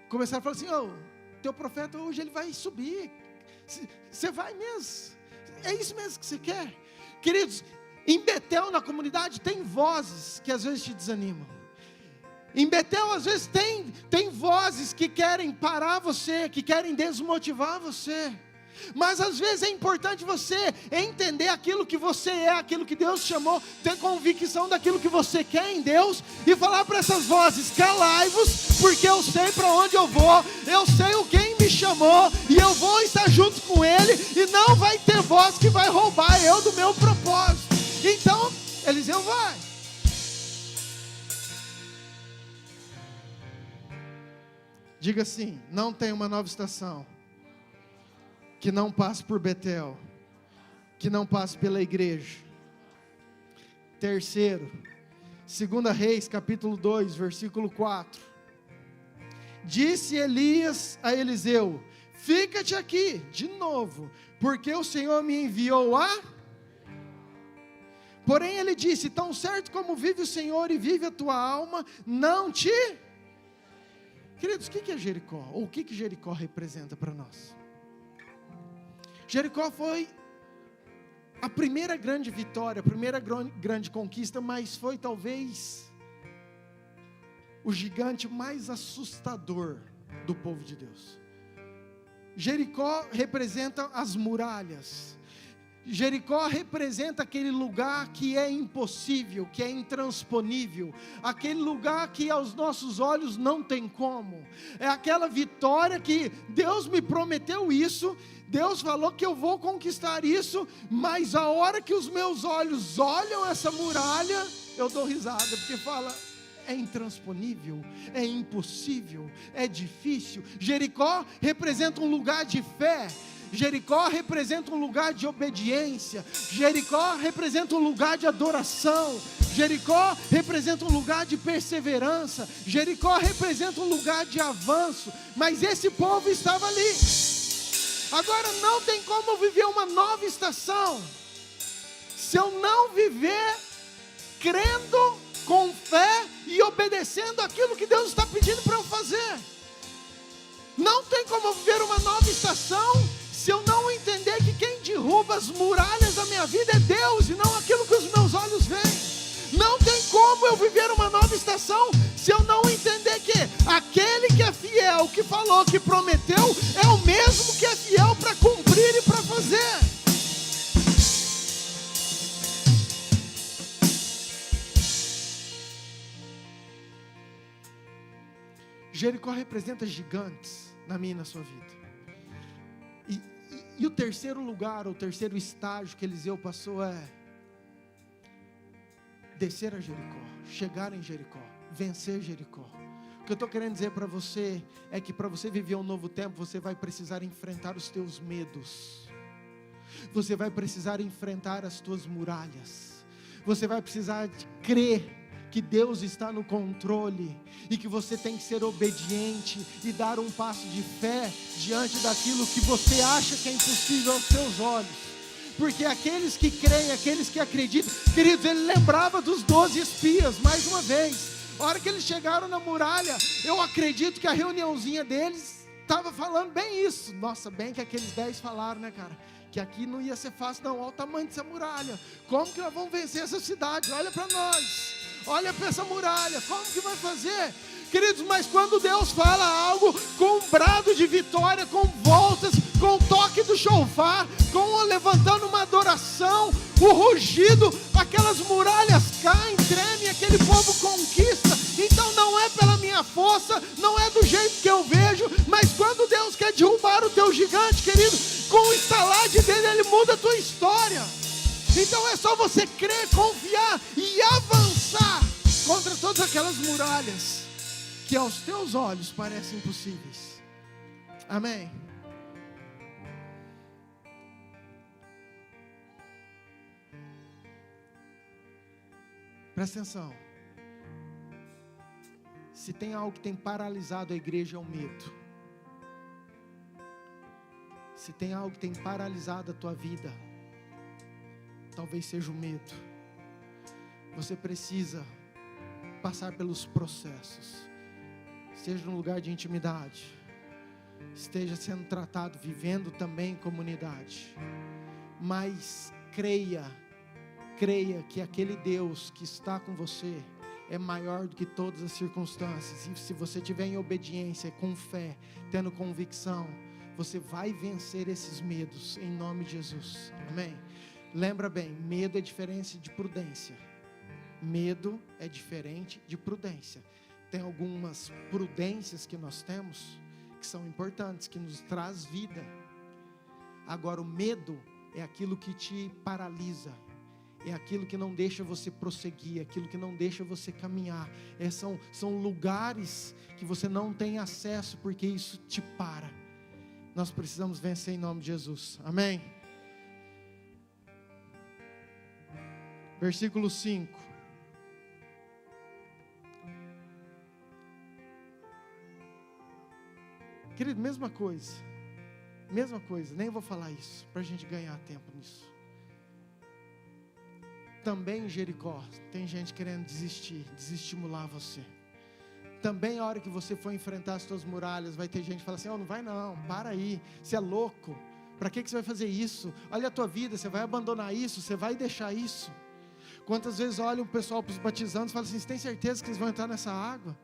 Começaram a falar assim: teu profeta hoje ele vai subir. Você vai mesmo? É isso mesmo que você quer? Queridos, em Betel, na comunidade, tem vozes que às vezes te desanimam. Em Betel, às vezes, tem vozes que querem parar você, que querem desmotivar você. Mas às vezes é importante você entender aquilo que você é, aquilo que Deus chamou, ter convicção daquilo que você quer em Deus, e falar para essas vozes: calai-vos, porque eu sei para onde eu vou, eu sei o quem me chamou, e eu vou estar junto com Ele, e não vai ter voz que vai roubar eu do meu propósito. Então, Eliseu vai. Diga assim: não tem uma nova estação que não passe por Betel, que não passe pela igreja. Terceiro, 2 Reis, capítulo 2, versículo 4. Disse Elias a Eliseu: fica-te aqui, de novo, porque o Senhor me enviou a... Porém ele disse: tão certo como vive o Senhor e vive a tua alma, não te... Queridos, o que é Jericó? Ou o que Jericó representa para nós? Jericó foi a primeira grande vitória, a primeira grande conquista, mas foi talvez o gigante mais assustador do povo de Deus. Jericó representa as muralhas. Jericó representa aquele lugar que é impossível, que é intransponível, aquele lugar que aos nossos olhos não tem como. É aquela vitória que Deus me prometeu isso, Deus falou que eu vou conquistar isso, mas a hora que os meus olhos olham essa muralha, eu dou risada, porque fala: é intransponível, é impossível, é difícil. Jericó representa um lugar de fé. Jericó representa um lugar de obediência. Jericó representa um lugar de adoração. Jericó representa um lugar de perseverança. Jericó representa um lugar de avanço. Mas esse povo estava ali. Agora não tem como viver uma nova estação se eu não viver crendo com fé e obedecendo aquilo que Deus está pedindo para eu fazer. Não tem como viver uma nova estação se eu não entender que quem derruba as muralhas da minha vida é Deus e não aquilo que os meus olhos veem. Não tem como eu viver uma nova estação se eu não entender que aquele que é fiel, que falou, que prometeu, é o mesmo que é fiel para cumprir e para fazer. Jericó representa gigantes na minha e na sua vida. E o terceiro lugar, o terceiro estágio que Eliseu passou é descer a Jericó, chegar em Jericó, vencer Jericó. O que eu estou querendo dizer para você é que para você viver um novo tempo, você vai precisar enfrentar os teus medos. Você vai precisar enfrentar as tuas muralhas. Você vai precisar de crer que Deus está no controle e que você tem que ser obediente e dar um passo de fé diante daquilo que você acha que é impossível aos seus olhos. Porque aqueles que creem, aqueles que acreditam, queridos, ele lembrava dos 12 espias, mais uma vez. A hora que eles chegaram na muralha, eu acredito que a reuniãozinha deles estava falando bem isso. Nossa, bem que aqueles 10 falaram, né, cara? Que aqui não ia ser fácil não, olha o tamanho dessa muralha. Como que nós vamos vencer essa cidade? Olha para nós. Olha para essa muralha, como que vai fazer? Queridos, mas quando Deus fala algo com um brado de vitória, com voltas, com o toque do shofar, com levantando uma adoração, o rugido, aquelas muralhas caem, tremem, aquele povo conquista. Então não é pela minha força, não é do jeito que eu vejo, mas quando Deus quer derrubar o teu gigante, querido, com o estalar dele, ele muda a tua história. Então é só você crer, confiar e avançar contra todas aquelas muralhas que aos teus olhos parecem impossíveis. Amém. Presta atenção. Se tem algo que tem paralisado a igreja, é o medo. Se tem algo que tem paralisado a tua vida, talvez seja o medo. Você precisa passar pelos processos. Esteja num lugar de intimidade, esteja sendo tratado, vivendo também em comunidade, mas creia que aquele Deus que está com você é maior do que todas as circunstâncias. E se você estiver em obediência, com fé, tendo convicção, você vai vencer esses medos em nome de Jesus. Amém? Lembra bem, medo é diferente de prudência. Medo é diferente de prudência. Tem algumas prudências que nós temos que são importantes, que nos traz vida. Agora o medo é aquilo que te paralisa, é aquilo que não deixa você prosseguir, é aquilo que não deixa você caminhar. São lugares que você não tem acesso porque isso te para. Nós precisamos vencer em nome de Jesus. Amém? Versículo 5. Querido, mesma coisa, nem vou falar isso, para a gente ganhar tempo nisso. Também em Jericó, tem gente querendo desestimular você. Também a hora que você for enfrentar as suas muralhas, vai ter gente que fala assim, não vai não, para aí, você é louco, para que você vai fazer isso? Olha a tua vida, você vai abandonar isso, você vai deixar isso. Quantas vezes olha o pessoal para os batizandos e fala assim, você tem certeza que eles vão entrar nessa água?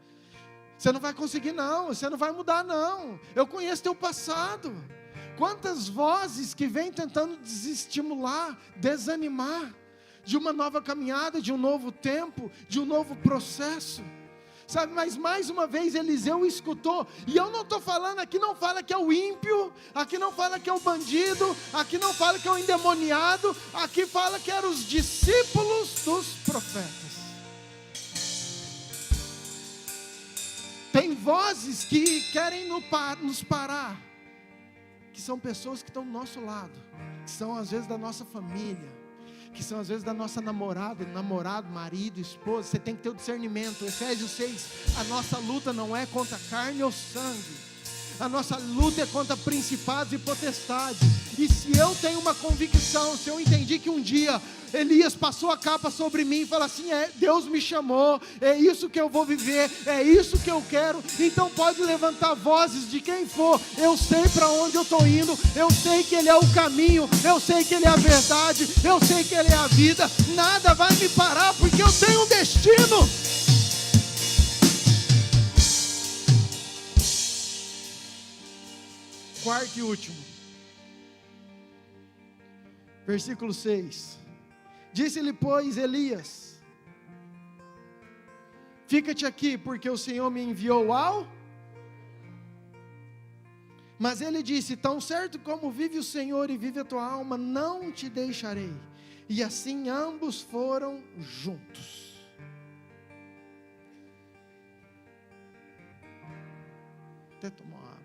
Você não vai conseguir não, você não vai mudar não, eu conheço teu passado. Quantas vozes que vêm tentando desestimular, desanimar, de uma nova caminhada, de um novo tempo, de um novo processo. Sabe, mas mais uma vez Eliseu escutou, e eu não estou falando, aqui não fala que é o ímpio, aqui não fala que é o bandido, aqui não fala que é o endemoniado, aqui fala que eram os discípulos dos profetas. Tem vozes que querem nos parar, que são pessoas que estão do nosso lado, que são às vezes da nossa família, que são às vezes da nossa namorado, marido, esposa. Você tem que ter o discernimento. Efésios 6, a nossa luta não é contra carne ou sangue, a nossa luta é contra principados e potestades. E se eu tenho uma convicção, se eu entendi que um dia Elias passou a capa sobre mim e falou assim, Deus me chamou, é isso que eu vou viver, é isso que eu quero, então pode levantar vozes de quem for, eu sei para onde eu estou indo, eu sei que Ele é o caminho, eu sei que Ele é a verdade, eu sei que Ele é a vida, nada vai me parar, porque eu tenho um destino. Quarto e último, versículo 6. Disse-lhe, pois, Elias, fica-te aqui, porque o Senhor me enviou ao... Mas ele disse, tão certo como vive o Senhor e vive a tua alma, não te deixarei. E assim ambos foram juntos. Até tomar água.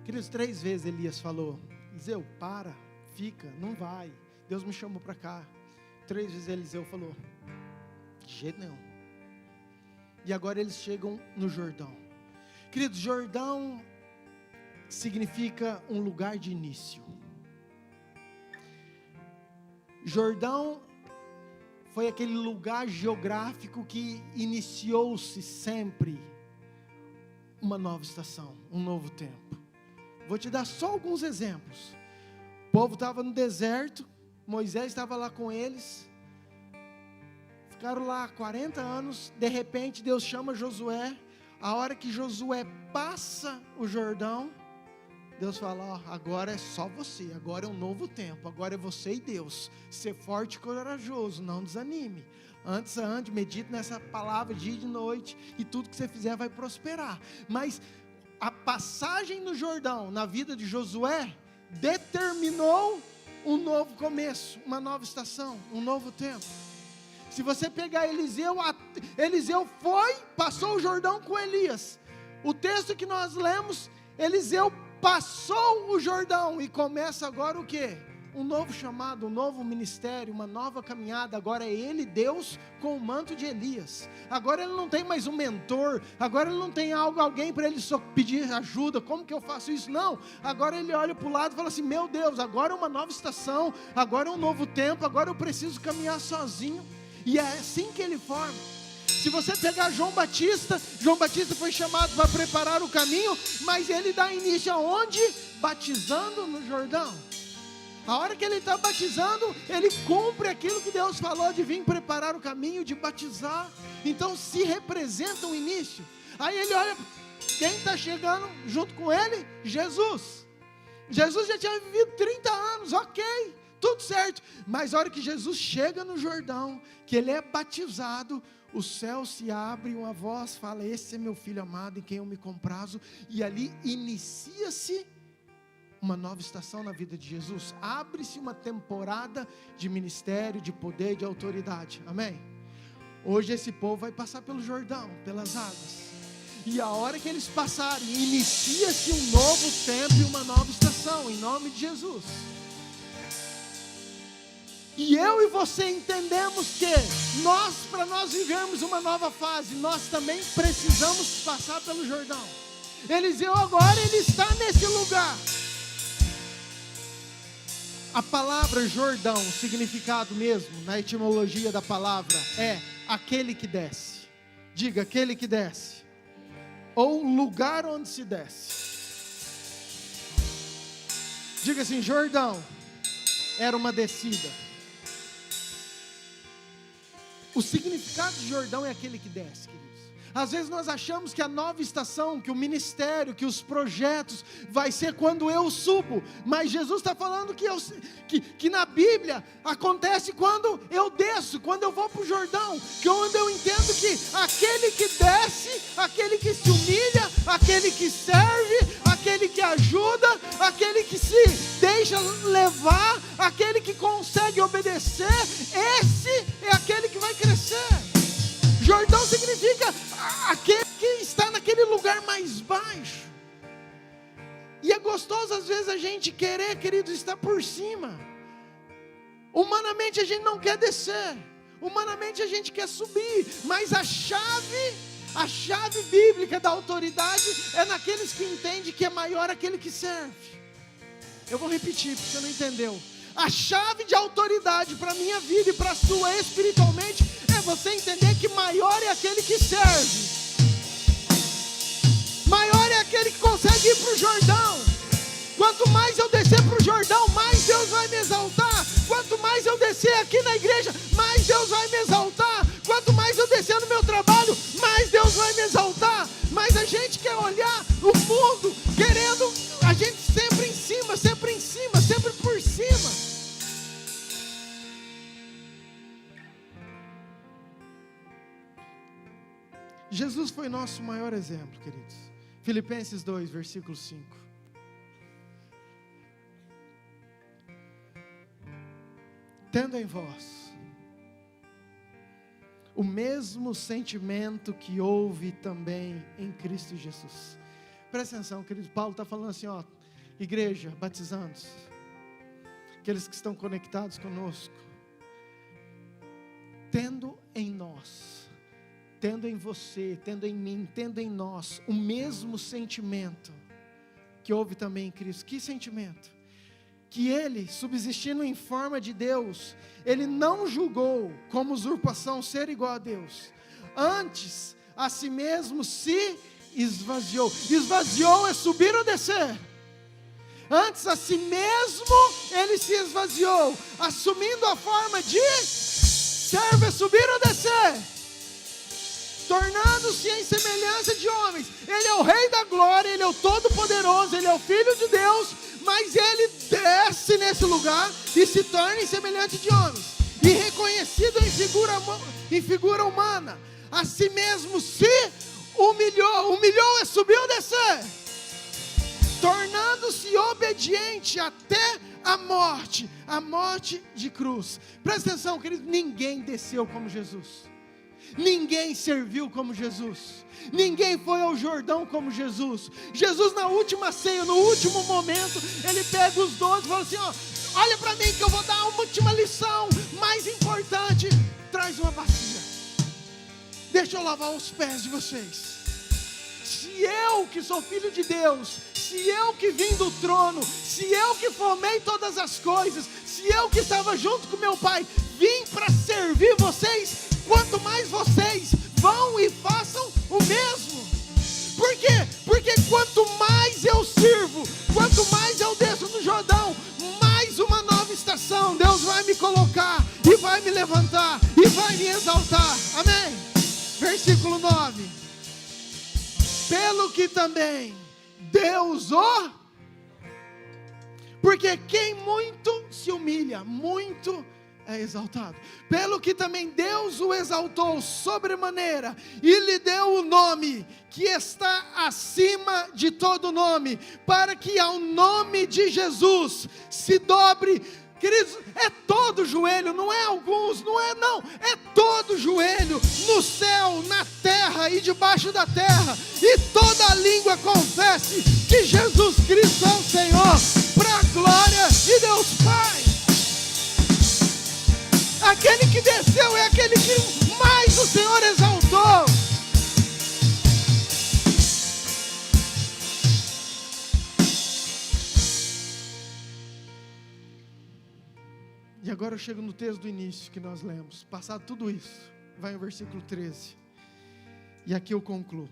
Queridos, 3 vezes Elias falou, Eliseu, para, fica, não vai, Deus me chamou para cá. 3 vezes Eliseu falou, de jeito nenhum. E agora eles chegam no Jordão. Queridos, Jordão significa um lugar de início. Jordão foi aquele lugar geográfico que iniciou-se sempre uma nova estação, um novo tempo. Vou te dar só alguns exemplos. O povo estava no deserto, Moisés estava lá com eles, ficaram lá 40 anos, de repente Deus chama Josué. A hora que Josué passa o Jordão, Deus fala, agora é só você, agora é um novo tempo, agora é você e Deus, ser forte e corajoso, não desanime, antes ande, medite nessa palavra dia e de noite, e tudo que você fizer vai prosperar. Mas a passagem no Jordão, na vida de Josué, determinou um novo começo, uma nova estação, um novo tempo. Se você pegar Eliseu, Eliseu passou o Jordão com Elias. O texto que nós lemos, Eliseu passou o Jordão e começa agora o quê? Um novo chamado, um novo ministério, uma nova caminhada. Agora é ele, Deus, com o manto de Elias. Agora ele não tem mais um mentor, agora ele não tem alguém para ele só pedir ajuda. Como que eu faço isso? Não, agora ele olha para o lado e fala assim: meu Deus, agora é uma nova estação, agora é um novo tempo, agora eu preciso caminhar sozinho. E é assim que ele forma. Se você pegar João Batista foi chamado para preparar o caminho, mas ele dá início aonde? Batizando no Jordão. A hora que ele está batizando, ele cumpre aquilo que Deus falou de vir preparar o caminho, de batizar. Então se representa o início. Aí ele olha, quem está chegando junto com ele? Jesus. Jesus já tinha vivido 30 anos, ok, tudo certo. Mas a hora que Jesus chega no Jordão, que ele é batizado, o céu se abre, uma voz fala: esse é meu filho amado em quem eu me comprazo. E ali inicia-se uma nova estação na vida de Jesus. Abre-se uma temporada de ministério, de poder, de autoridade. Amém? Hoje esse povo vai passar pelo Jordão, pelas águas. E a hora que eles passarem, inicia-se um novo tempo e uma nova estação, em nome de Jesus. E eu e você entendemos que para nós vivermos uma nova fase, nós também precisamos passar pelo Jordão. Eliseu agora, ele está nesse lugar. A palavra Jordão, o significado mesmo, na etimologia da palavra, é aquele que desce. Diga, aquele que desce. Ou lugar onde se desce. Diga assim: Jordão era uma descida. O significado de Jordão é aquele que desce, queridos. Às vezes nós achamos que a nova estação, que o ministério, que os projetos vai ser quando eu subo. Mas Jesus está falando que na Bíblia acontece quando eu desço, quando eu vou para o Jordão. Que onde eu entendo que aquele que desce, aquele que se humilha, aquele que serve, aquele que ajuda, aquele que se deixa levar, aquele que consegue obedecer, esse é aquele que vai crescer. Jordão significa aquele que está naquele lugar mais baixo. E é gostoso às vezes a gente querer, queridos, estar por cima. Humanamente a gente não quer descer. Humanamente a gente quer subir. Mas a chave bíblica da autoridade é naqueles que entendem que é maior aquele que serve. Eu vou repetir, porque você não entendeu. A chave de autoridade para a minha vida e para a sua espiritualmente é você entender que maior é aquele que serve. Maior é aquele que consegue ir para o Jordão. Quanto mais eu descer para o Jordão, mais Deus vai me exaltar. Quanto mais eu descer aqui na igreja, mais Deus vai me exaltar. Quanto mais eu descer no meu trabalho, mais Deus vai me exaltar. Mas a gente quer olhar o mundo querendo a gente sempre em cima, sempre por cima. Jesus foi nosso maior exemplo, queridos. Filipenses 2, versículo 5. Tendo em vós o mesmo sentimento que houve também em Cristo Jesus. Presta atenção, querido. Paulo está falando assim, ó, igreja, batizandos, aqueles que estão conectados conosco, tendo em nós, tendo em você, tendo em mim, tendo em nós o mesmo sentimento que houve também em Cristo. Que sentimento? Que ele, subsistindo em forma de Deus, ele não julgou como usurpação ser igual a Deus. Antes, a si mesmo se esvaziou. Esvaziou é subir ou descer? Antes, a si mesmo, ele se esvaziou, assumindo a forma de servo, é subir ou descer? Tornando-se em semelhança de homens. Ele é o Rei da Glória, Ele é o Todo-Poderoso, Ele é o Filho de Deus, mas Ele desce nesse lugar e se torna em semelhante de homens, e reconhecido em figura humana, a si mesmo se humilhou é subir ou descer? Tornando-se obediente até a morte de cruz. Presta atenção, querido, ninguém desceu como Jesus. Ninguém serviu como Jesus. Ninguém foi ao Jordão como Jesus. Jesus, na última ceia, no último momento, ele pega os 12 e fala assim: ó, olha para mim que eu vou dar uma última lição mais importante. Traz uma bacia, deixa eu lavar os pés de vocês. Se eu que sou filho de Deus, se eu que vim do trono, se eu que formei todas as coisas, se eu que estava junto com meu Pai, vim para servir vocês, quanto mais vocês vão e façam o mesmo. Por quê? Porque quanto mais eu sirvo, quanto mais eu desço no Jordão, mais uma nova estação Deus vai me colocar, e vai me levantar, e vai me exaltar. Amém? Versículo 9: pelo que também Deus porque quem muito se humilha, muito é exaltado. Pelo que também Deus o exaltou sobremaneira, e lhe deu o nome que está acima de todo nome, para que ao nome de Jesus se dobre. Queridos, é todo joelho, não é alguns, não, é todo joelho, no céu, na terra e debaixo da terra, e toda língua confesse que Jesus Cristo é o Senhor, para a glória de Deus Pai. Aquele que desceu é aquele que mais o Senhor exaltou. E agora eu chego no texto do início que nós lemos. Passado tudo isso, vai ao versículo 13. E aqui eu concluo.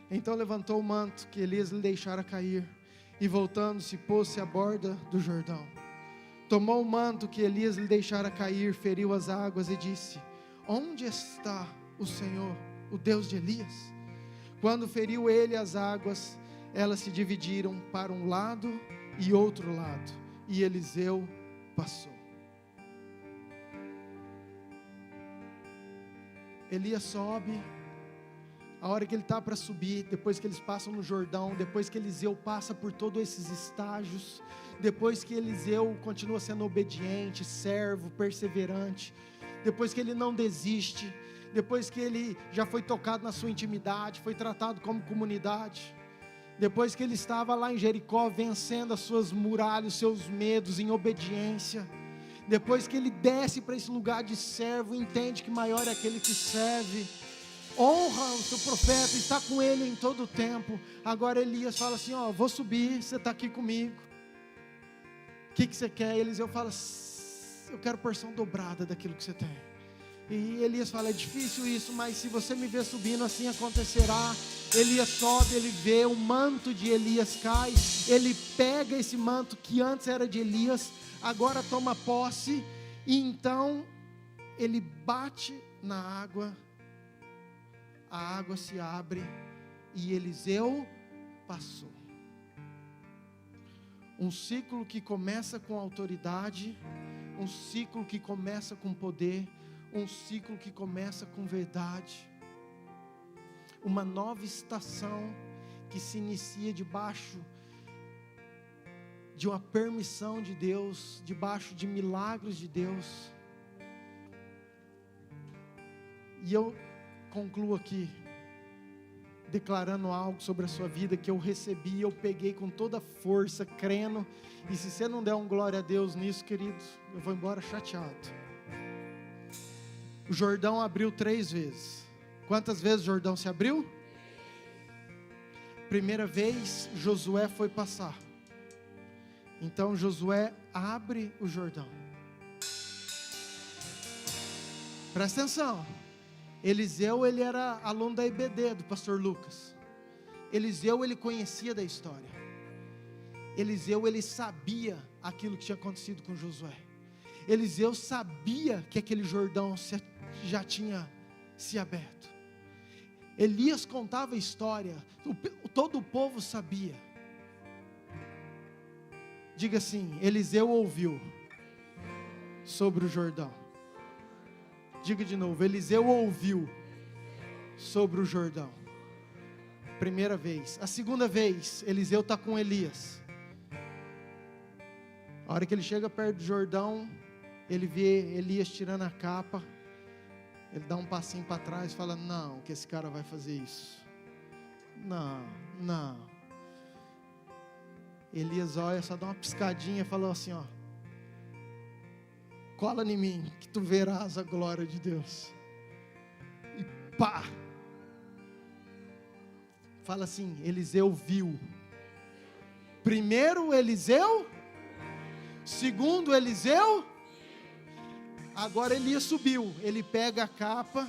Então levantou o manto que Elias lhe deixara cair, e voltando-se, pôs-se à borda do Jordão. Tomou o manto que Elias lhe deixara cair, feriu as águas e disse: onde está o Senhor, o Deus de Elias? Quando feriu ele as águas, elas se dividiram para um lado e outro lado, e Eliseu passou. Elias sobe. A hora que ele está para subir, depois que eles passam no Jordão, depois que Eliseu passa por todos esses estágios, depois que Eliseu continua sendo obediente, servo, perseverante, depois que ele não desiste, depois que ele já foi tocado na sua intimidade, foi tratado como comunidade, depois que ele estava lá em Jericó vencendo as suas muralhas, os seus medos em obediência, depois que ele desce para esse lugar de servo, entende que maior é aquele que serve, honra o seu profeta, está com ele em todo o tempo. Agora Elias fala assim: ó, vou subir, você está aqui comigo, o que você quer? Eliseu fala: eu quero porção dobrada daquilo que você tem. E Elias fala: é difícil isso, mas se você me ver subindo, assim acontecerá. Elias sobe, ele vê o manto de Elias cai, ele pega esse manto que antes era de Elias, agora toma posse, e então ele bate na água, a água se abre, e Eliseu passou. Um ciclo que começa com autoridade, um ciclo que começa com poder, um ciclo que começa com verdade, uma nova estação que se inicia debaixo de uma permissão de Deus, debaixo de milagres de Deus. E eu concluo aqui, declarando algo sobre a sua vida que eu recebi, eu peguei com toda força, crendo, e se você não der um glória a Deus nisso, querido, eu vou embora chateado. O Jordão abriu 3 vezes. Quantas vezes o Jordão se abriu? Primeira vez, Josué foi passar. Então Josué abre o Jordão. Presta atenção. Eliseu, ele era aluno da IBD, do pastor Lucas. Eliseu, ele conhecia da história. Eliseu, ele sabia aquilo que tinha acontecido com Josué. Eliseu sabia que aquele Jordão já tinha se aberto. Elias contava a história, todo o povo sabia. Diga assim: Eliseu ouviu sobre o Jordão. Diga de novo: Eliseu ouviu sobre o Jordão. Primeira vez. A segunda vez, Eliseu está com Elias. A hora que ele chega perto do Jordão, ele vê Elias tirando a capa. Ele dá um passinho para trás e fala: não, que esse cara vai fazer isso. Não. Elias olha, só dá uma piscadinha e falou assim: ó, cola em mim, que tu verás a glória de Deus. E pá! Fala assim: Eliseu viu. Primeiro Eliseu, segundo Eliseu, agora Elias subiu. Ele pega a capa,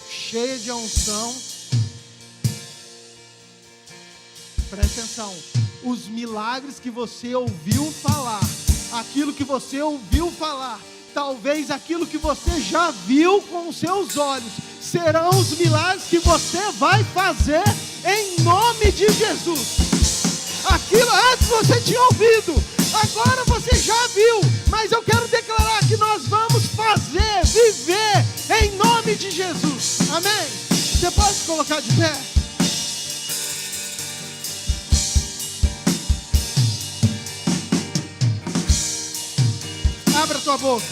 cheia de unção. Presta atenção. Os milagres que você ouviu falar, aquilo que você ouviu falar, talvez aquilo que você já viu com os seus olhos, serão os milagres que você vai fazer em nome de Jesus. Aquilo antes você tinha ouvido, agora você já viu, mas eu quero declarar que nós vamos fazer, viver em nome de Jesus. Amém? Você pode se colocar de pé? Abra a tua boca.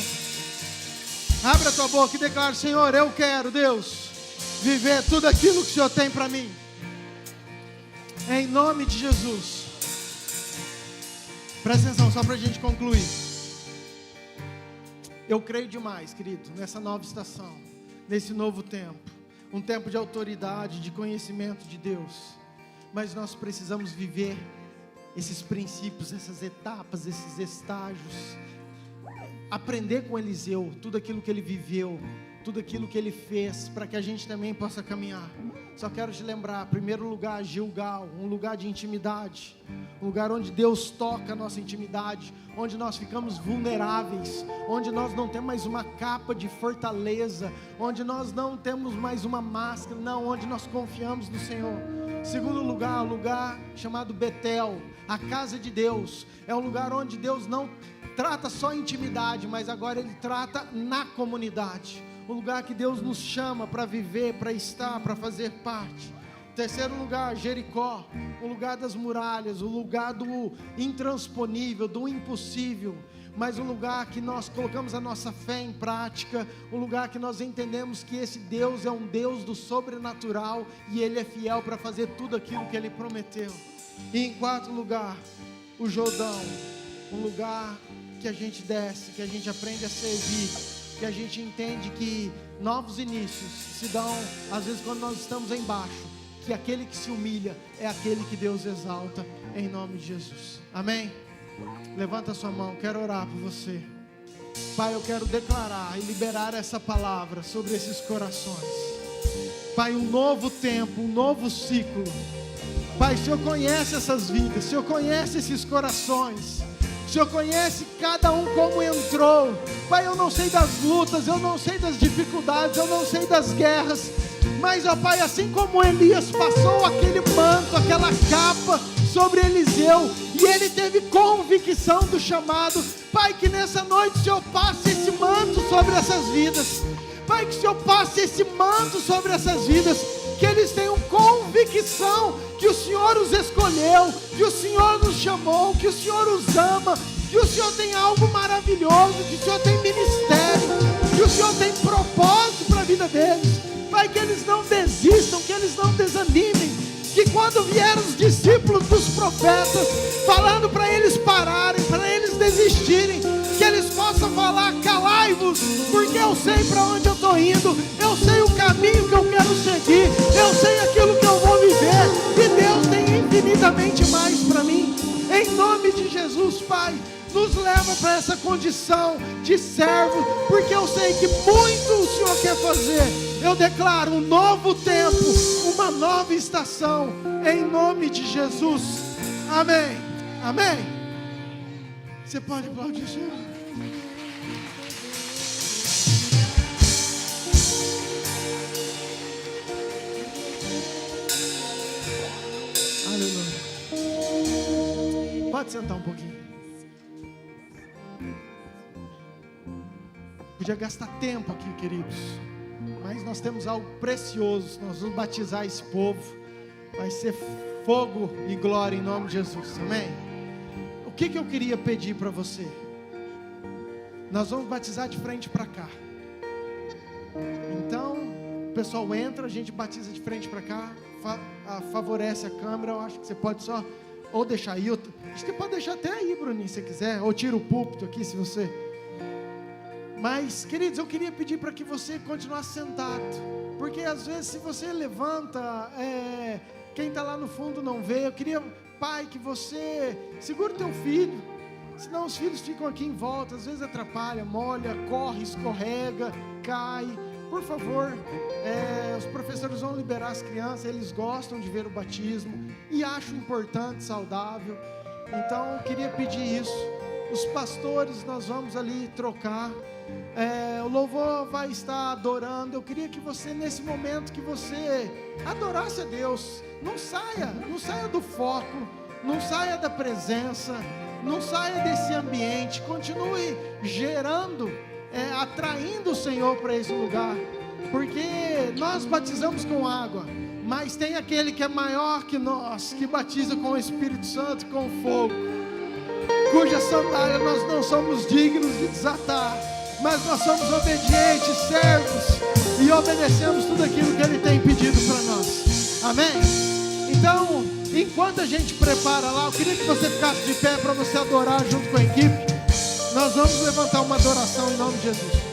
Abra a tua boca e declare: Senhor, eu quero, Deus, viver tudo aquilo que o Senhor tem para mim. Em nome de Jesus. Presta atenção, só para a gente concluir. Eu creio demais, querido, nessa nova estação, nesse novo tempo. Um tempo de autoridade, de conhecimento de Deus. Mas nós precisamos viver esses princípios, essas etapas, esses estágios. Aprender com Eliseu, tudo aquilo que ele viveu, tudo aquilo que ele fez, para que a gente também possa caminhar. Só quero te lembrar, primeiro lugar, Gilgal, um lugar de intimidade, um lugar onde Deus toca a nossa intimidade, onde nós ficamos vulneráveis, onde nós não temos mais uma capa de fortaleza, onde nós não temos mais uma máscara, não, onde nós confiamos no Senhor. Segundo lugar, um lugar chamado Betel, a casa de Deus, é um lugar onde Deus não trata só intimidade, mas agora Ele trata na comunidade. O lugar que Deus nos chama para viver, para estar, para fazer parte. Terceiro lugar, Jericó, o lugar das muralhas, o lugar do intransponível, do impossível, mas um lugar que nós colocamos a nossa fé em prática, um lugar que nós entendemos que esse Deus é um Deus do sobrenatural e Ele é fiel para fazer tudo aquilo que Ele prometeu. E em quarto lugar, o Jordão, um lugar que a gente desce, que a gente aprende a servir, que a gente entende que novos inícios se dão, às vezes, quando nós estamos embaixo, que aquele que se humilha é aquele que Deus exalta, em nome de Jesus. Amém? Levanta a sua mão, quero orar por você. Pai, eu quero declarar e liberar essa palavra sobre esses corações. Pai, um novo tempo, um novo ciclo. Pai, o Senhor conhece essas vidas, o Senhor conhece esses corações. O Senhor conhece cada um como entrou. Pai, eu não sei das lutas, eu não sei das dificuldades, eu não sei das guerras, mas, ó Pai, assim como Elias passou aquele manto, aquela capa sobre Eliseu, e ele teve convicção do chamado, Pai, que nessa noite o Senhor passe esse manto sobre essas vidas. Pai, que o Senhor passe esse manto sobre essas vidas, que eles tenham convicção que o Senhor os escolheu, que o Senhor nos chamou, que o Senhor os ama, que o Senhor tem algo maravilhoso, que o Senhor tem ministério, que o Senhor tem propósito para a vida deles. Pai, que eles não desistam, que eles não desanimem, que quando vieram os discípulos dos profetas, falando para eles pararem, para eles desistirem, que eles possam falar: calai-vos, porque eu sei para onde eu estou indo, eu sei o caminho que eu quero seguir, eu sei aquilo que eu vou viver, e Deus tem infinitamente mais para mim. Em nome de Jesus, Pai, nos leva para essa condição de servo, porque eu sei que muito o Senhor quer fazer. Eu declaro um novo tempo, uma nova estação, em nome de Jesus. Amém. Amém. Você pode aplaudir o Senhor? Aleluia. Pode sentar um pouquinho. Podia gastar tempo aqui, queridos, mas nós temos algo precioso. Nós vamos batizar esse povo. Vai ser fogo e glória em nome de Jesus. Amém? Eu que eu queria pedir para você? Nós vamos batizar de frente para cá. Então, o pessoal entra, a gente batiza de frente para cá, favorece a câmera. Eu acho que você pode só, ou deixar aí, acho que pode deixar até aí, Bruninho, se você quiser, ou tira o púlpito aqui, se você... Mas, queridos, eu queria pedir para que você continuasse sentado, porque às vezes se você levanta, quem está lá no fundo não vê. Eu queria, pai, que você segure o teu filho, senão os filhos ficam aqui em volta, às vezes atrapalha, molha, corre, escorrega, cai. Por favor, os professores vão liberar as crianças, eles gostam de ver o batismo e acham importante, saudável. Então eu queria pedir isso. Os pastores, nós vamos ali trocar, o louvor vai estar adorando. Eu queria que você, nesse momento, que você adorasse a Deus. Não saia do foco, não saia da presença, não saia desse ambiente. Continue gerando, atraindo o Senhor para esse lugar, porque nós batizamos com água, mas tem aquele que é maior que nós, que batiza com o Espírito Santo, com fogo, cuja sandália nós não somos dignos de desatar, mas nós somos obedientes, servos, e obedecemos tudo aquilo que Ele tem pedido para nós. Amém? Então, enquanto a gente prepara lá, eu queria que você ficasse de pé para você adorar junto com a equipe. Nós vamos levantar uma adoração em nome de Jesus.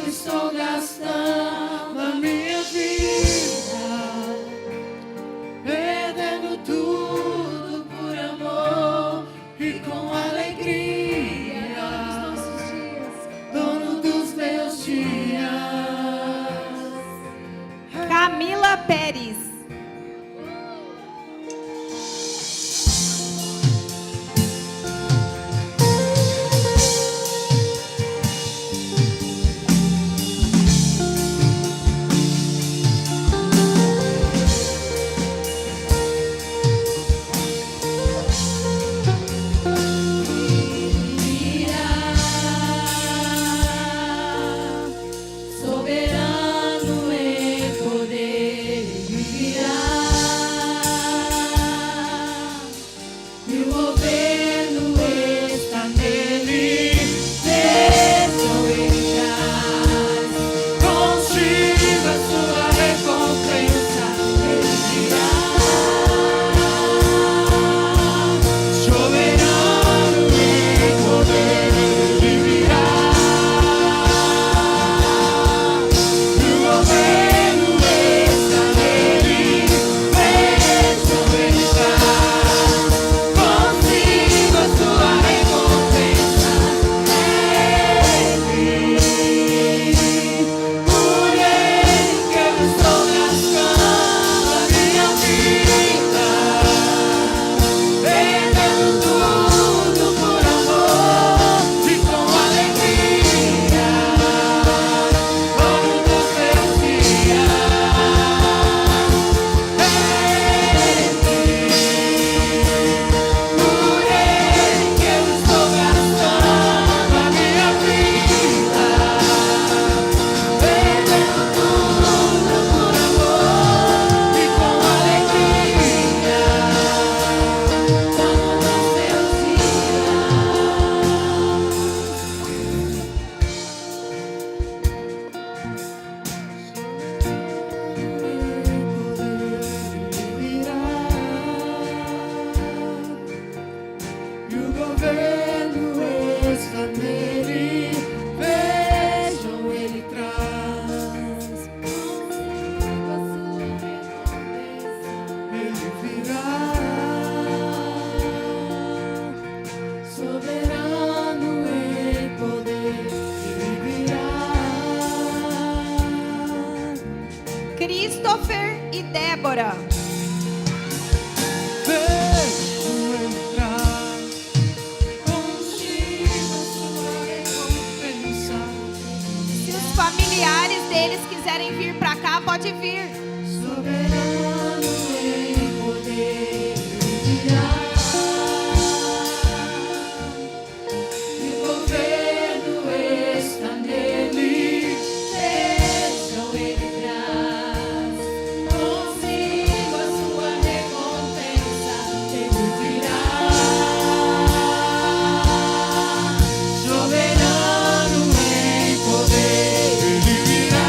Estou gastando a minha vida. dias. Camila Pérez. Soberano em poder, ele virá. E o governo está nele, bênção ele traz. Consigo a sua recompensa, ele virá. Soberano em poder, ele virá. E o governo está nele, bênção ele traz. Consigo a sua recompensa, ele. Por ele que eu estou gastando a minha vida, perdendo tudo por amor e com alegria. Todo dos meus dias, por ele que eu estou gastando a minha vida, perdendo tudo por amor e com alegria. Todo dos meus e o governo está nele, vejam ele traz. Consigo a sua recompensa, ele virá. Soberano em poder, ele virá. Christopher e Débora. Vejo entrar, consigo a sua recompensa. Se os familiares deles quiserem vir pra cá, pode vir. Soberano em poder, ele virá. E o governo está nele, bênção ele traz. Consigo a sua recompensa, ele virá. Soberano em poder, ele virá.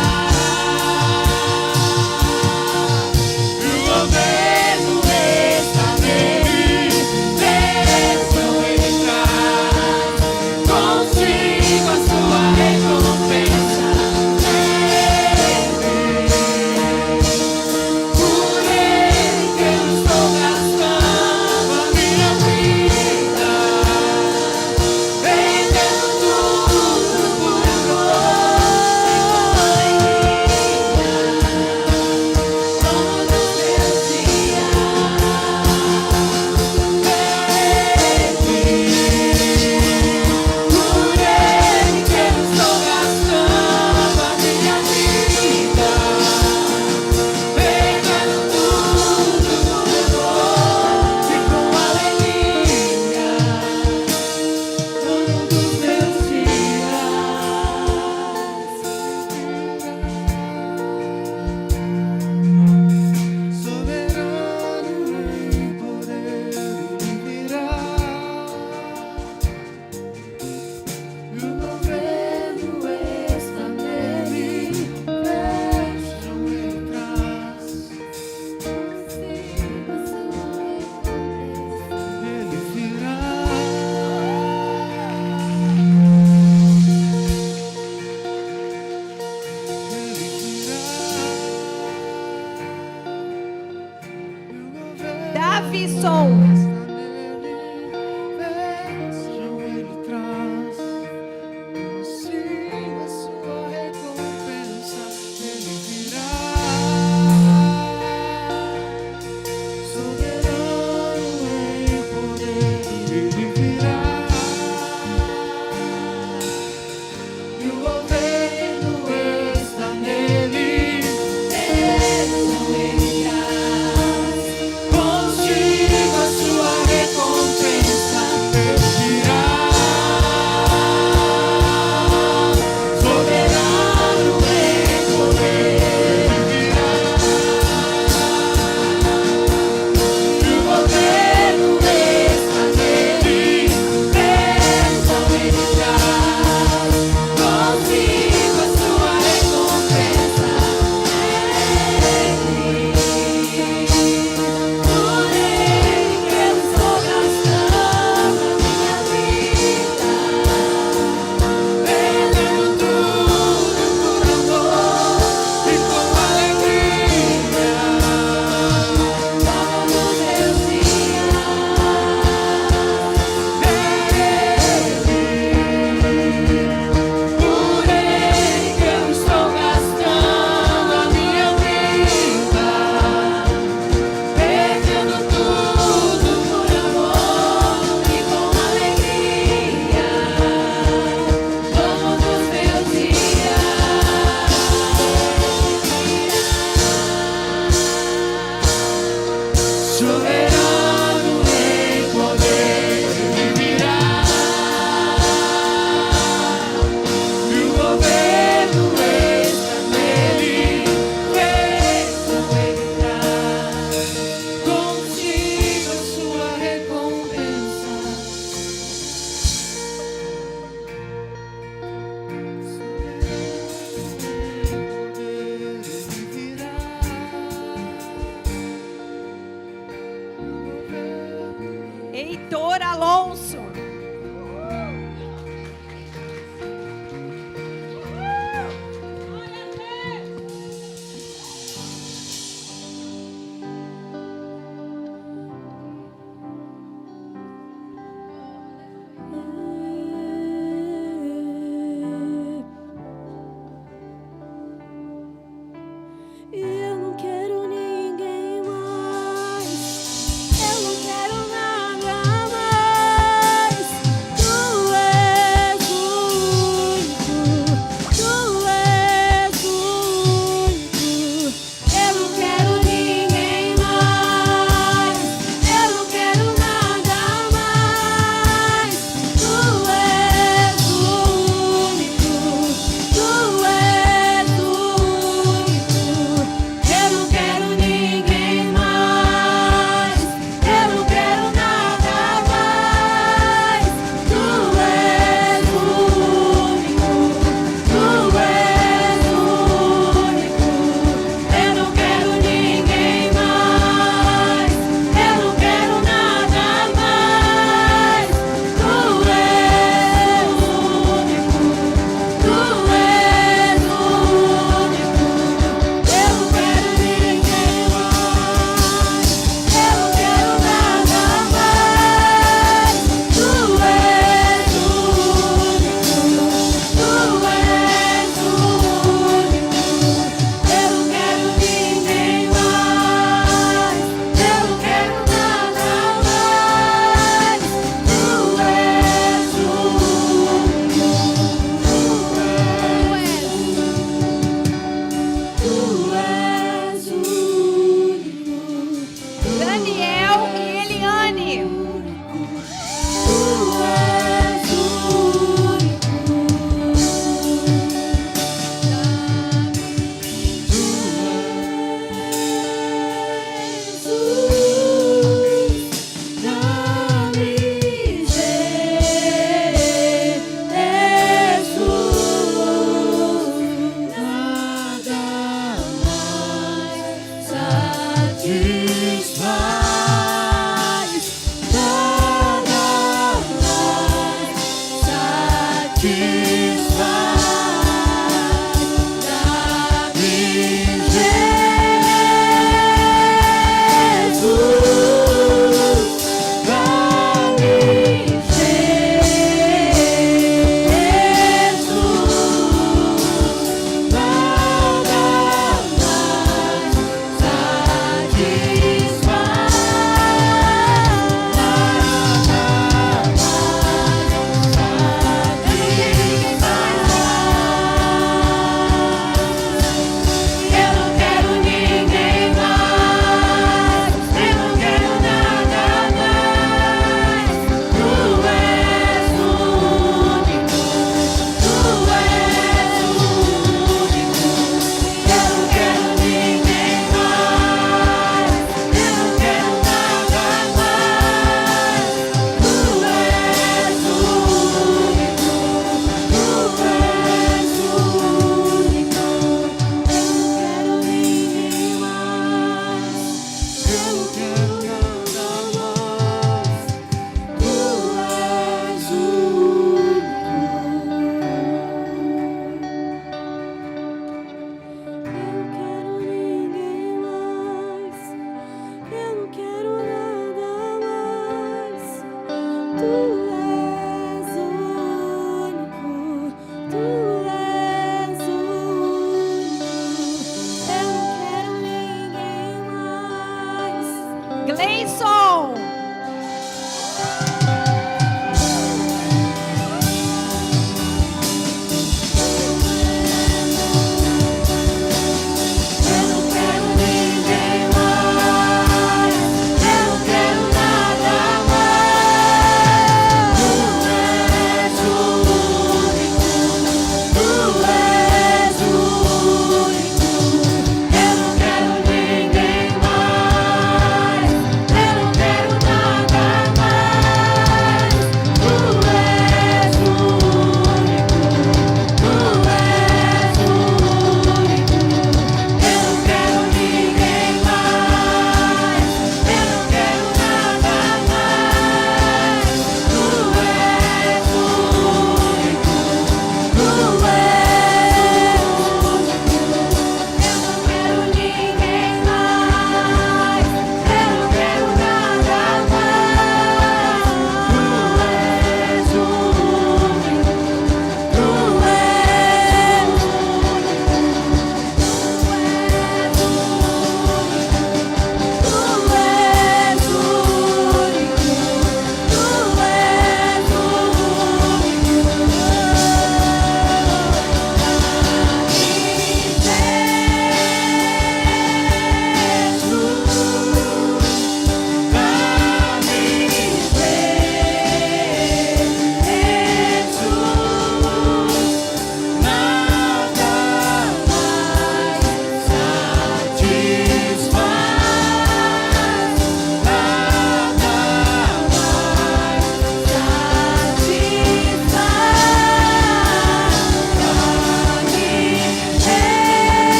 som.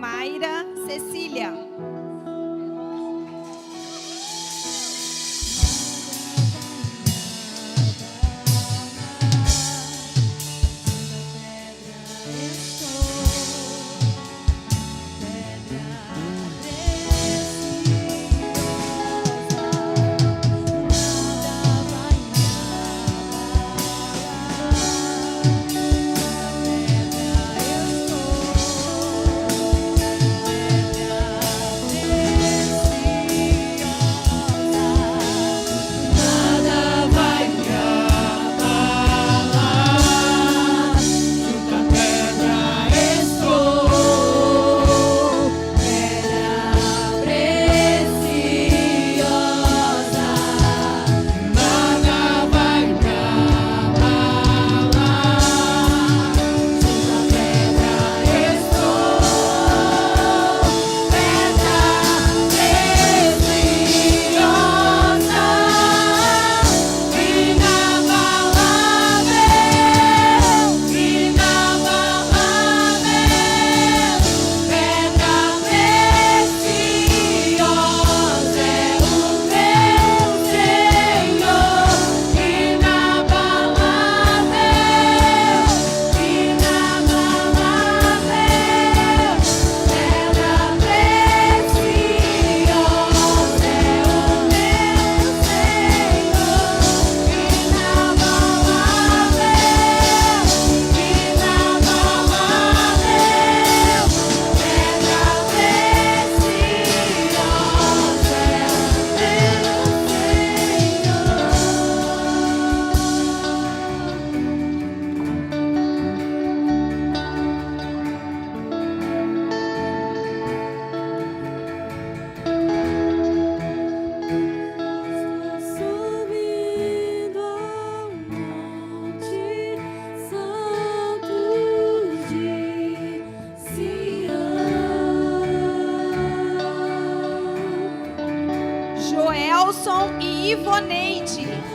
Mayra Cecília. Nelson e Ivoneide.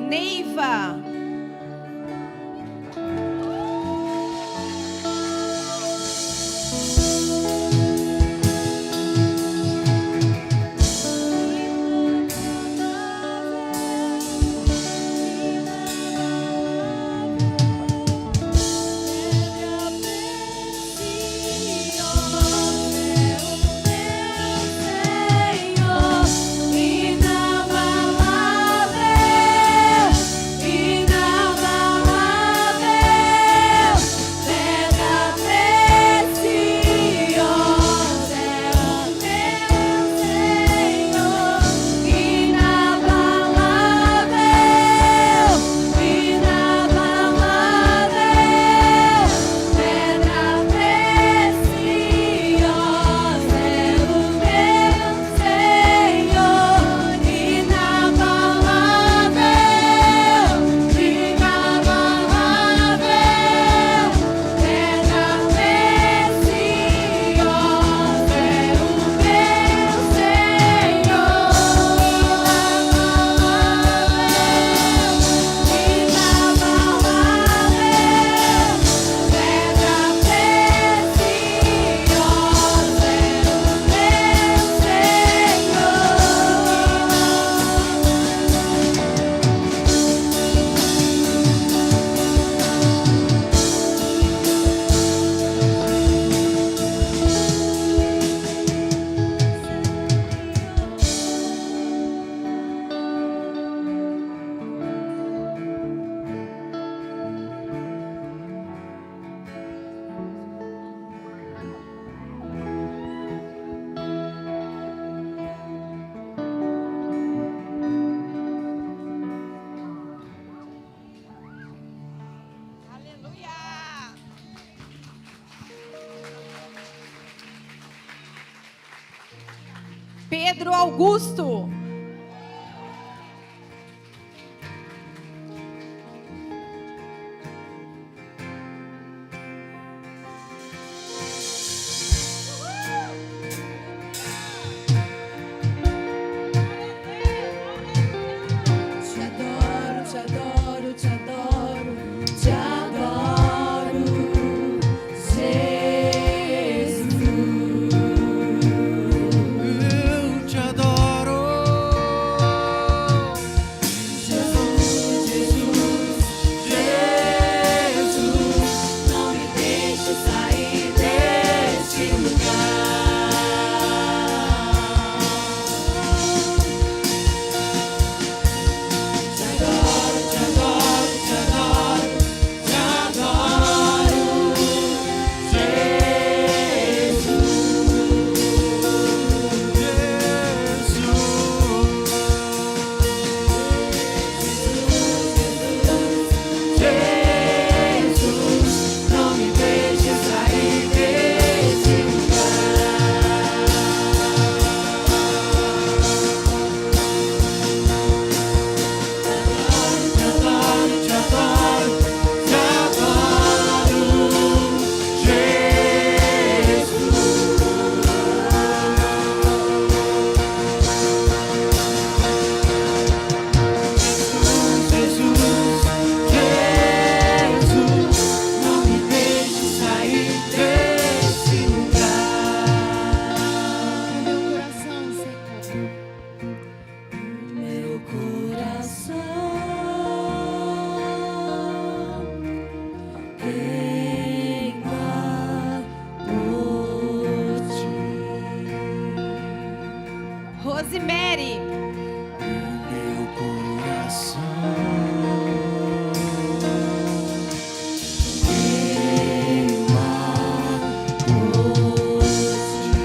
Neiva. Pedro Augusto. Te adoro, te adoro, te adoro, te adoro, Jesus. Eu te adoro. Jesus, Jesus, Jesus, não me deixe sair deste lugar. Te adoro, te adoro, te adoro, te adoro, Jesus, não me deixe sair desse lugar. Te adoro, te adoro, te adoro, Jesus, não me deixe sair desse lugar. Meu coração, Senhor. Meu coração queima por ti. Rosemary. Meu coração Queima por ti.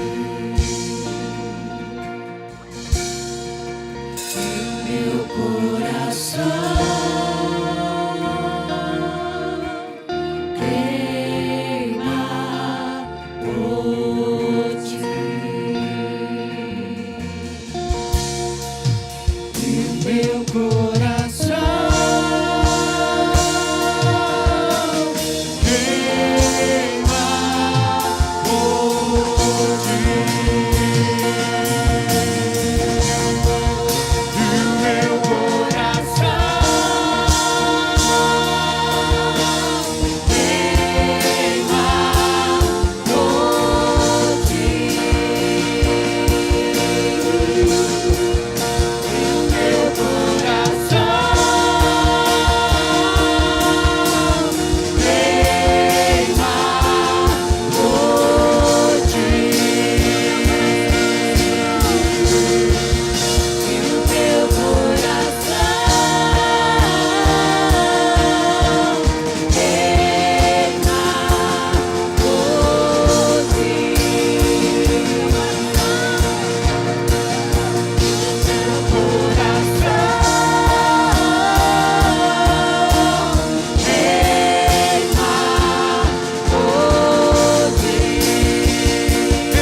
Meu coração queima por ti. E meu coração